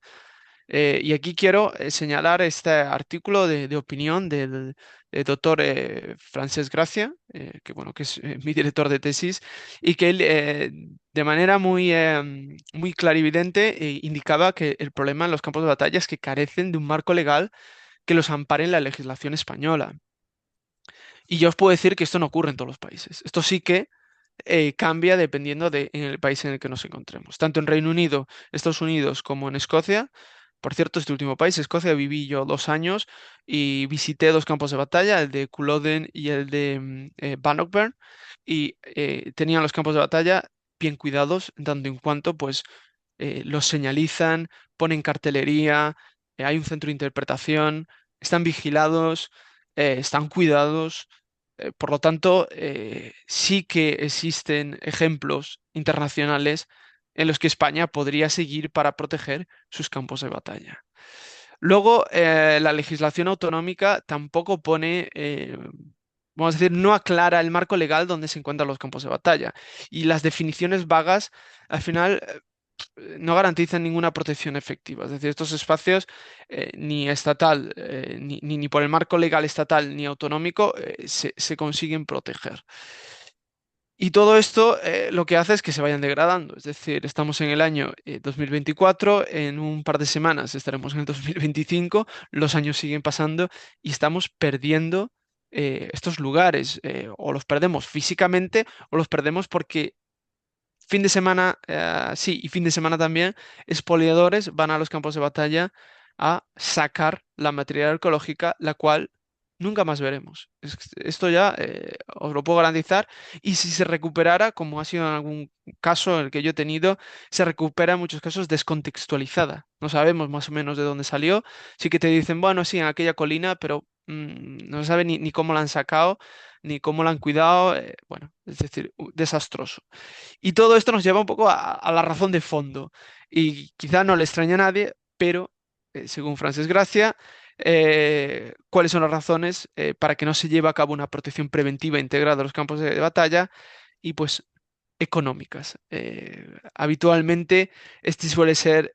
Y aquí quiero señalar este artículo de opinión del doctor Francesc Gracia, que bueno, que es mi director de tesis, y que él de manera muy clarividente indicaba que el problema en los campos de batalla es que carecen de un marco legal que los ampare en la legislación española. Y yo os puedo decir que esto no ocurre en todos los países. Esto sí que cambia dependiendo de en el país en el que nos encontremos. Tanto en Reino Unido, Estados Unidos como en Escocia. Por cierto, este último país, Escocia, viví yo 2 años y visité dos campos de batalla, el de Culloden y el de Bannockburn, y tenían los campos de batalla bien cuidados, en tanto en cuanto pues los señalizan, ponen cartelería, hay un centro de interpretación, están vigilados, están cuidados. Por lo tanto, sí que existen ejemplos internacionales en los que España podría seguir para proteger sus campos de batalla. Luego, la legislación autonómica tampoco pone, vamos a decir, no aclara el marco legal donde se encuentran los campos de batalla. Y las definiciones vagas, al final, no garantizan ninguna protección efectiva. Es decir, estos espacios, ni estatal, ni por el marco legal estatal ni autonómico, se consiguen proteger. Y todo esto lo que hace es que se vayan degradando. Es decir, estamos en el año 2024, en un par de semanas estaremos en el 2025, los años siguen pasando y estamos perdiendo estos lugares. O los perdemos físicamente o los perdemos porque fin de semana, sí, y fin de semana también, expoliadores van a los campos de batalla a sacar la material arqueológica, la cual nunca más veremos. Esto ya os lo puedo garantizar. Y si se recuperara, como ha sido en algún caso en el que yo he tenido, se recupera en muchos casos descontextualizada. No sabemos más o menos de dónde salió. Sí que te dicen, bueno, sí, en aquella colina, pero no se sabe ni cómo la han sacado, ni cómo la han cuidado. Bueno, es decir, desastroso. Y todo esto nos lleva un poco a la razón de fondo. Y quizá no le extraña a nadie, pero según Frances Gracia, ¿cuáles son las razones para que no se lleve a cabo una protección preventiva integrada de los campos de batalla? Y pues económicas. Habitualmente este suele ser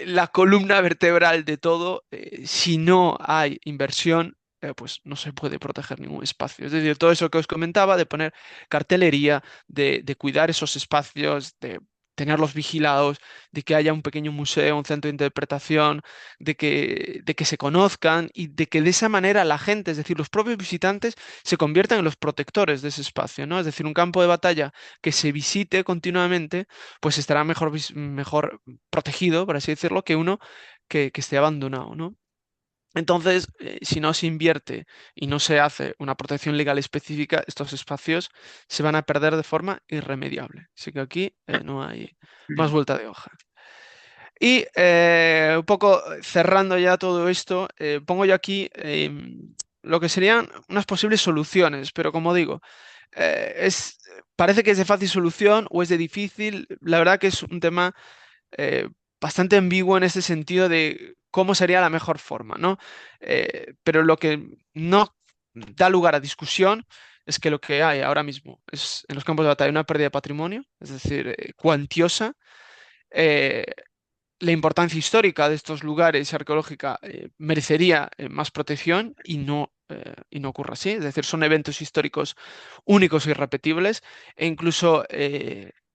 la columna vertebral de todo. Si no hay inversión, pues no se puede proteger ningún espacio. Es decir, todo eso que os comentaba, de poner cartelería, de cuidar esos espacios, de tenerlos vigilados, de que haya un pequeño museo, un centro de interpretación, de que se conozcan y de que de esa manera la gente, es decir, los propios visitantes, se conviertan en los protectores de ese espacio, ¿no? Es decir, un campo de batalla que se visite continuamente, pues estará mejor protegido, por así decirlo, que uno que esté abandonado, ¿no? Entonces, si no se invierte y no se hace una protección legal específica, estos espacios se van a perder de forma irremediable. Así que aquí no hay más vuelta de hoja. Y un poco cerrando ya todo esto, pongo yo aquí lo que serían unas posibles soluciones, pero como digo, parece que es de fácil solución o es de difícil. La verdad que es un tema eh, bastante ambiguo en ese sentido de cómo sería la mejor forma, ¿no? Pero lo que no da lugar a discusión es que lo que hay ahora mismo es en los campos de batalla una pérdida de patrimonio, es decir, cuantiosa. eh, la importancia histórica de estos lugares arqueológica merecería más protección y no ocurre así. Es decir, son eventos históricos únicos e irrepetibles e incluso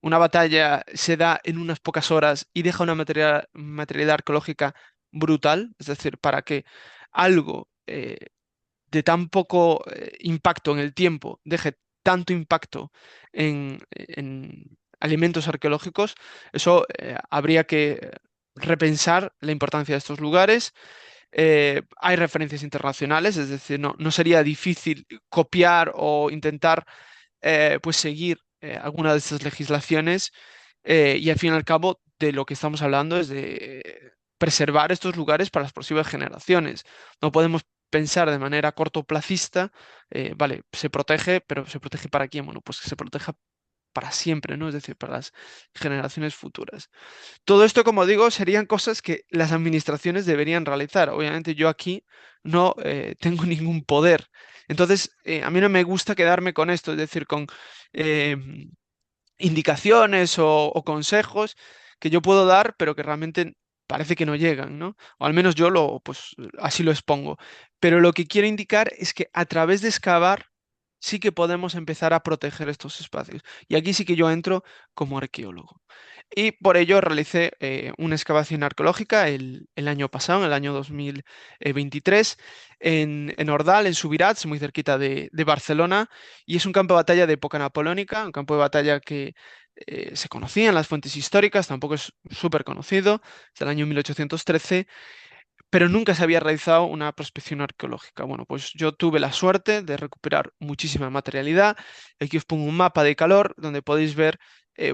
una batalla se da en unas pocas horas y deja una materialidad arqueológica brutal. Es decir, para que algo de tan poco impacto en el tiempo deje tanto impacto en alimentos arqueológicos, eso habría que repensar la importancia de estos lugares. Hay referencias internacionales, es decir, no sería difícil copiar o intentar pues seguir alguna de estas legislaciones y al fin y al cabo de lo que estamos hablando es de preservar estos lugares para las próximas generaciones. No podemos pensar de manera cortoplacista, vale, se protege, pero ¿se protege para quién? Bueno, pues que se proteja para siempre, ¿no? Es decir, para las generaciones futuras. Todo esto, como digo, serían cosas que las administraciones deberían realizar. Obviamente yo aquí no tengo ningún poder. Entonces, a mí no me gusta quedarme con esto, es decir, con eh, indicaciones o consejos que yo puedo dar, pero que realmente parece que no llegan, ¿no? O al menos yo pues así lo expongo. Pero lo que quiero indicar es que a través de excavar sí que podemos empezar a proteger estos espacios. Y aquí sí que yo entro como arqueólogo. Y por ello realicé una excavación arqueológica el año pasado, en el año 2023, en Ordal, en Subirats, muy cerquita de Barcelona, y es un campo de batalla de época napoleónica, un campo de batalla que se conocía en las fuentes históricas, tampoco es súper conocido, es del año 1813, pero nunca se había realizado una prospección arqueológica. Bueno, pues yo tuve la suerte de recuperar muchísima materialidad. Aquí os pongo un mapa de calor donde podéis ver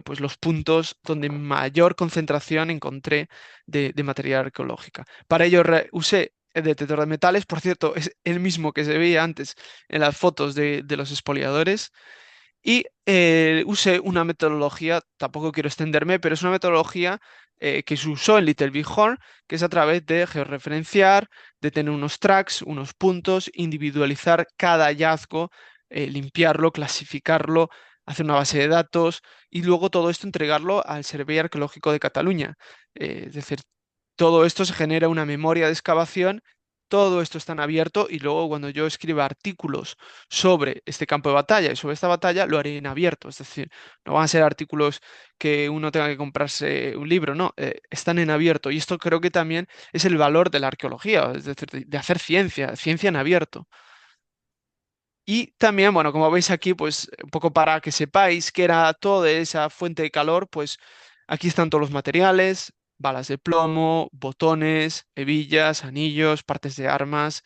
pues los puntos donde mayor concentración encontré de material arqueológica. Para ello usé el detector de metales, por cierto, es el mismo que se veía antes en las fotos de los expoliadores. Y usé una metodología, tampoco quiero extenderme, pero es una metodología que se usó en Little Bighorn, que es a través de georreferenciar, de tener unos tracks, unos puntos, individualizar cada hallazgo, limpiarlo, clasificarlo, hacer una base de datos y luego todo esto entregarlo al Servei Arqueológico de Cataluña. Es decir, todo esto se genera una memoria de excavación, todo esto está en abierto y luego cuando yo escriba artículos sobre este campo de batalla y sobre esta batalla, lo haré en abierto. Es decir, no van a ser artículos que uno tenga que comprarse un libro, no, están en abierto. Y esto creo que también es el valor de la arqueología, es decir, de hacer ciencia, ciencia en abierto. Y también, bueno, como veis aquí, pues un poco para que sepáis que era toda esa fuente de calor, pues aquí están todos los materiales, balas de plomo, botones, hebillas, anillos, partes de armas,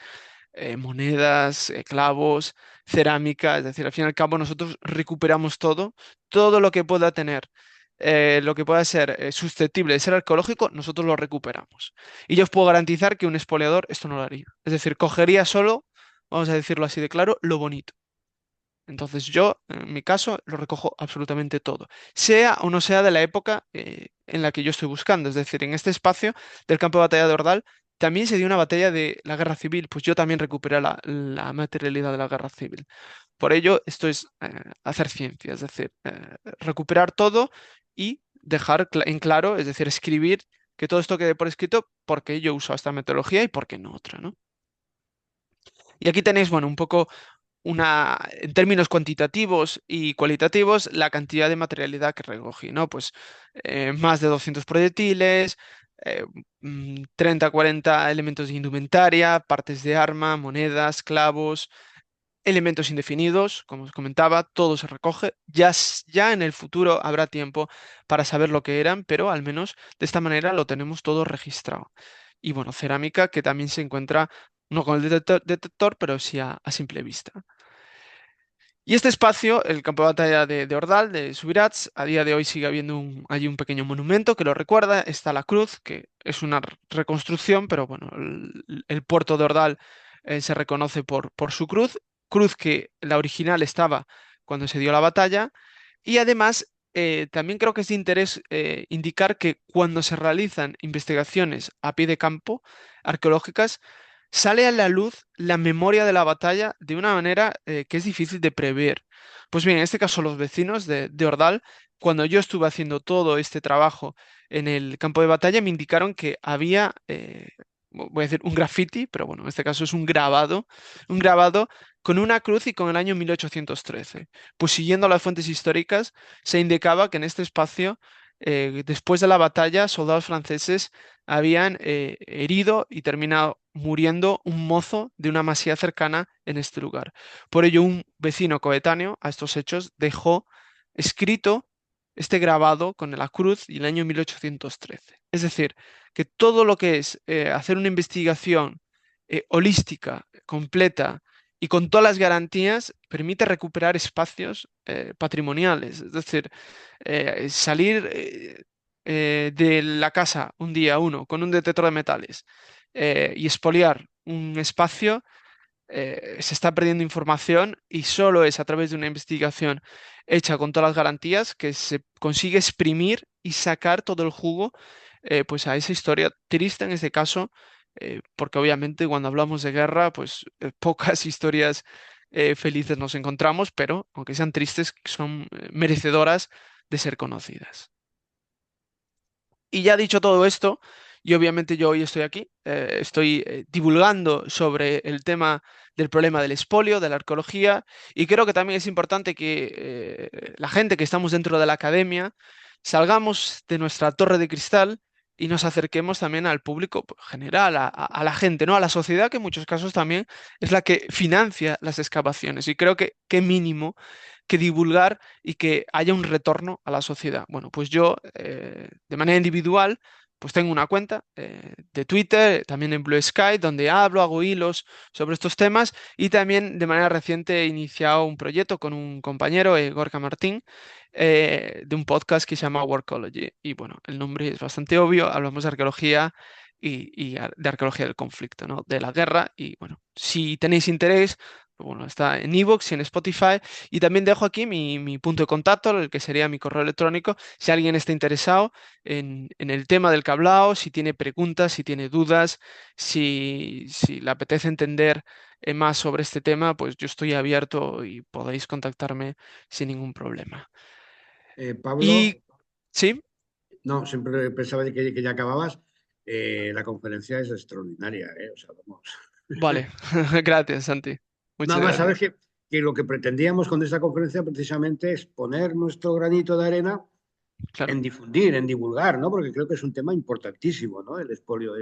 monedas, clavos, cerámica, es decir, al fin y al cabo nosotros recuperamos todo, todo lo que pueda tener, lo que pueda ser susceptible de ser arqueológico, nosotros lo recuperamos. Y yo os puedo garantizar que un expoliador esto no lo haría. Es decir, cogería solo, vamos a decirlo así de claro, lo bonito. Entonces yo, en mi caso, lo recojo absolutamente todo, sea o no sea de la época en la que yo estoy buscando. Es decir, en este espacio del campo de batalla de Ordal también se dio una batalla de la guerra civil, pues yo también recuperé la materialidad de la guerra civil. Por ello, esto es hacer ciencia, es decir, recuperar todo y dejar en claro, es decir, escribir que todo esto quede por escrito porque yo uso esta metodología y por qué no otra, ¿no? Y aquí tenéis, bueno, un poco en términos cuantitativos y cualitativos, la cantidad de materialidad que recogí, ¿no? Pues más de 200 proyectiles, eh, 30, 40 elementos de indumentaria, partes de arma, monedas, clavos, elementos indefinidos, como os comentaba, todo se recoge. Ya en el futuro habrá tiempo para saber lo que eran, pero al menos de esta manera lo tenemos todo registrado. Y bueno, cerámica que también se encuentra no con el detector, pero sí a simple vista. Y este espacio, el campo de batalla de Ordal, de Subirats, a día de hoy sigue habiendo allí un pequeño monumento que lo recuerda. Está la cruz, que es una reconstrucción, pero bueno, el puerto de Ordal se reconoce por su cruz, cruz que la original estaba cuando se dio la batalla. Y además, también creo que es de interés indicar que cuando se realizan investigaciones a pie de campo, arqueológicas, sale a la luz la memoria de la batalla de una manera que es difícil de prever. Pues bien, en este caso los vecinos de Ordal, cuando yo estuve haciendo todo este trabajo en el campo de batalla, me indicaron que había, voy a decir un graffiti, pero bueno, en este caso es un grabado con una cruz y con el año 1813. Pues siguiendo las fuentes históricas, se indicaba que en este espacio, después de la batalla, soldados franceses habían herido y terminado muriendo un mozo de una masía cercana en este lugar. Por ello, un vecino coetáneo a estos hechos dejó escrito este grabado con la cruz y el año 1813. Es decir, que todo lo que es hacer una investigación holística, completa y con todas las garantías, permite recuperar espacios patrimoniales. Es decir, salir de la casa un día uno con un detector de metales y expoliar un espacio, se está perdiendo información y solo es a través de una investigación hecha con todas las garantías que se consigue exprimir y sacar todo el jugo pues a esa historia triste en este caso, porque obviamente cuando hablamos de guerra, pues pocas historias felices nos encontramos, pero aunque sean tristes, son merecedoras de ser conocidas. Y ya dicho todo esto, y obviamente yo hoy estoy aquí, estoy divulgando sobre el tema del problema del expolio, de la arqueología, y creo que también es importante que la gente que estamos dentro de la academia salgamos de nuestra torre de cristal y nos acerquemos también al público pues, general, a la gente, ¿no? A la sociedad, que en muchos casos también es la que financia las excavaciones. Y creo que qué mínimo que divulgar y que haya un retorno a la sociedad. Bueno, pues yo de manera individual, pues tengo una cuenta de Twitter, también en Blue Sky, donde hablo, hago hilos sobre estos temas y también de manera reciente he iniciado un proyecto con un compañero, Gorka Martín, de un podcast que se llama Workology. Y bueno, el nombre es bastante obvio, hablamos de arqueología y de arqueología del conflicto, ¿no? De la guerra. Y bueno, si tenéis interés, pues bueno, está en iVoox y en Spotify. Y también dejo aquí mi punto de contacto, el que sería mi correo electrónico, si alguien está interesado en el tema del cablao, si tiene preguntas, si tiene dudas, si le apetece entender más sobre este tema, pues yo estoy abierto y podéis contactarme sin ningún problema. Y Pablo, sí, no, siempre pensaba que ya acababas. La conferencia es extraordinaria, ¿eh? O sea, vamos. vale, gracias, Santi. Nada Muchas más, gracias. sabes que lo que pretendíamos con esta conferencia precisamente es poner nuestro granito de arena Claro, en difundir, en divulgar, ¿no? Porque creo que es un tema importantísimo, ¿no? El sí. expolio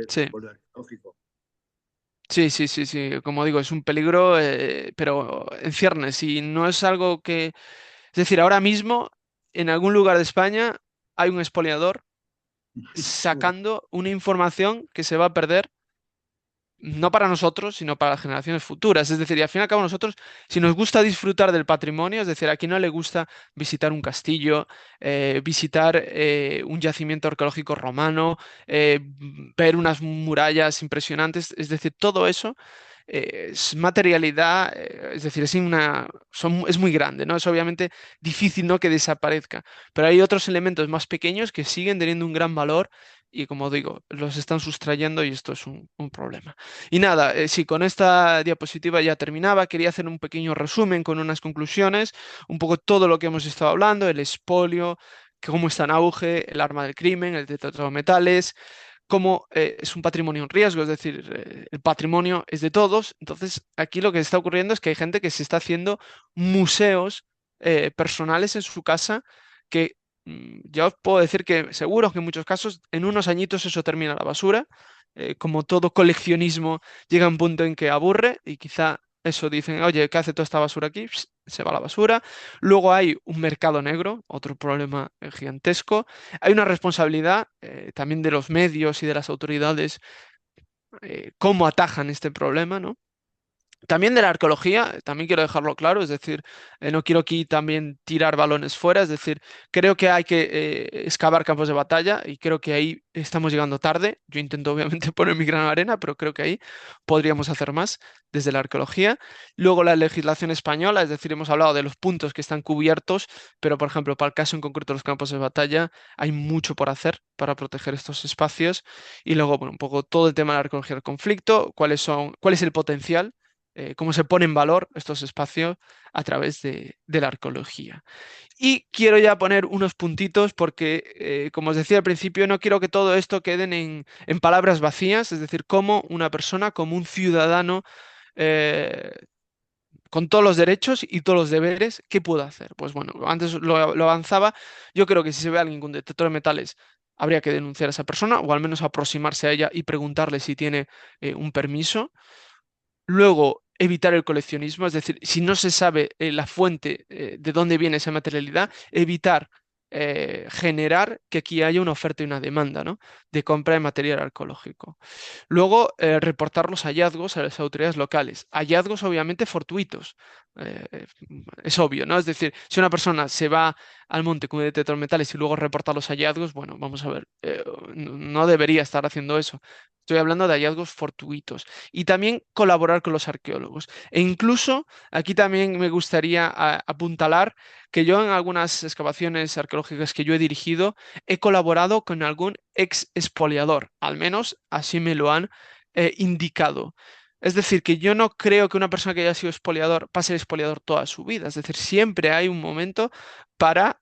arqueológico. Sí, sí, sí, sí. Como digo, es un peligro, pero en ciernes. Y no es algo que. Es decir, ahora mismo, en algún lugar de España, hay un expoliador sacando una información que se va a perder no para nosotros, sino para las generaciones futuras. Es decir, y al fin y al cabo nosotros, si nos gusta disfrutar del patrimonio, es decir, a quien no le gusta visitar un castillo, visitar un yacimiento arqueológico romano, ver unas murallas impresionantes, es decir, todo eso es materialidad, es decir, es muy grande, ¿no? Es obviamente difícil, ¿no? que desaparezca, pero hay otros elementos más pequeños que siguen teniendo un gran valor y, como digo, los están sustrayendo y esto es un problema. Y nada, sí, con esta diapositiva ya terminaba. Quería hacer un pequeño resumen con unas conclusiones, un poco todo lo que hemos estado hablando, el expolio, que cómo está en auge, el arma del crimen, el detector de metales, cómo es un patrimonio en riesgo, es decir, el patrimonio es de todos. Entonces, aquí lo que está ocurriendo es que hay gente que se está haciendo museos personales en su casa que ya os puedo decir que seguro que en muchos casos en unos añitos eso termina a la basura. Como todo coleccionismo llega a un punto en que aburre y quizá Eso dicen, oye, ¿qué hace toda esta basura aquí? Pss, se va a la basura. Luego hay un mercado negro, otro problema gigantesco. Hay una responsabilidad también de los medios y de las autoridades, cómo atajan este problema, ¿no? También de la arqueología, también quiero dejarlo claro, es decir, no quiero aquí también tirar balones fuera, es decir, creo que hay que excavar campos de batalla y creo que ahí estamos llegando tarde. Yo intento obviamente poner mi grano de arena, pero creo que ahí podríamos hacer más desde la arqueología. Luego la legislación española, es decir, hemos hablado de los puntos que están cubiertos, pero por ejemplo, para el caso en concreto de los campos de batalla, hay mucho por hacer para proteger estos espacios. Y luego, bueno, un poco todo el tema de la arqueología del conflicto, cuál es el potencial, cómo se pone en valor estos espacios a través de la arqueología. Y quiero ya poner unos puntitos porque, como os decía al principio, no quiero que todo esto queden en palabras vacías, es decir, como una persona, como un ciudadano, eh, con todos los derechos y todos los deberes, ¿qué puedo hacer? Pues bueno, antes lo avanzaba, yo creo que si se ve a alguien con detector de metales, habría que denunciar a esa persona o al menos aproximarse a ella y preguntarle si tiene un permiso. Luego, evitar el coleccionismo, es decir, si no se sabe la fuente de dónde viene esa materialidad, evitar generar que aquí haya una oferta y una demanda, ¿no? De compra de material arqueológico. Luego, reportar los hallazgos a las autoridades locales. Hallazgos obviamente fortuitos. Es obvio, ¿no? Es decir, si una persona se va al monte con un detector de metales y luego reporta los hallazgos, bueno, vamos a ver, no debería estar haciendo eso. Estoy hablando de hallazgos fortuitos. Y también colaborar con los arqueólogos. E incluso aquí también me gustaría apuntalar que yo en algunas excavaciones arqueológicas que yo he dirigido he colaborado con algún ex expoliador, al menos así me lo han indicado. Es decir, que yo no creo que una persona que haya sido expoliador pase a expoliador toda su vida. Es decir, siempre hay un momento para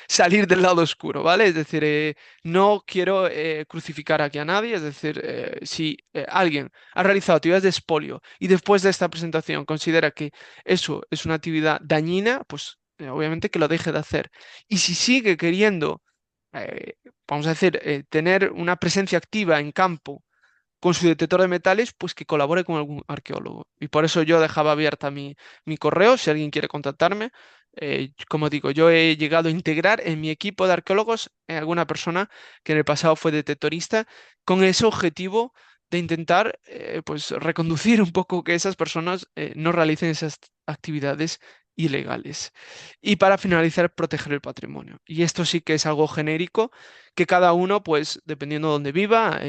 salir del lado oscuro, ¿vale? Es decir, no quiero crucificar aquí a nadie. Es decir, si alguien ha realizado actividades de expolio y después de esta presentación considera que eso es una actividad dañina, pues obviamente que lo deje de hacer. Y si sigue queriendo, eh, vamos a decir, tener una presencia activa en campo con su detector de metales, pues que colabore con algún arqueólogo. Y por eso yo dejaba abierta mi correo, si alguien quiere contactarme. Como digo, yo he llegado a integrar en mi equipo de arqueólogos alguna persona que en el pasado fue detectorista con ese objetivo de intentar pues reconducir un poco que esas personas no realicen esas actividades ilegales. Y para finalizar, proteger el patrimonio. Y esto sí que es algo genérico que cada uno, pues dependiendo de dónde viva,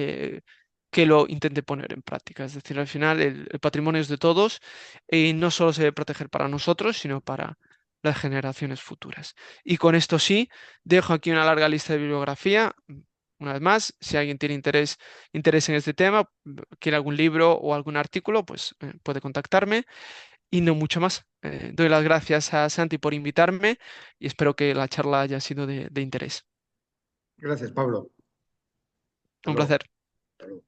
que lo intente poner en práctica. Es decir, al final el patrimonio es de todos y no solo se debe proteger para nosotros, sino para las generaciones futuras. Y con esto sí, dejo aquí una larga lista de bibliografía. Una vez más, si alguien tiene interés en este tema, quiere algún libro o algún artículo, pues puede contactarme y no mucho más. Doy las gracias a Santi por invitarme y espero que la charla haya sido de interés. Gracias, Pablo. Hasta Un luego. placer. Hasta luego.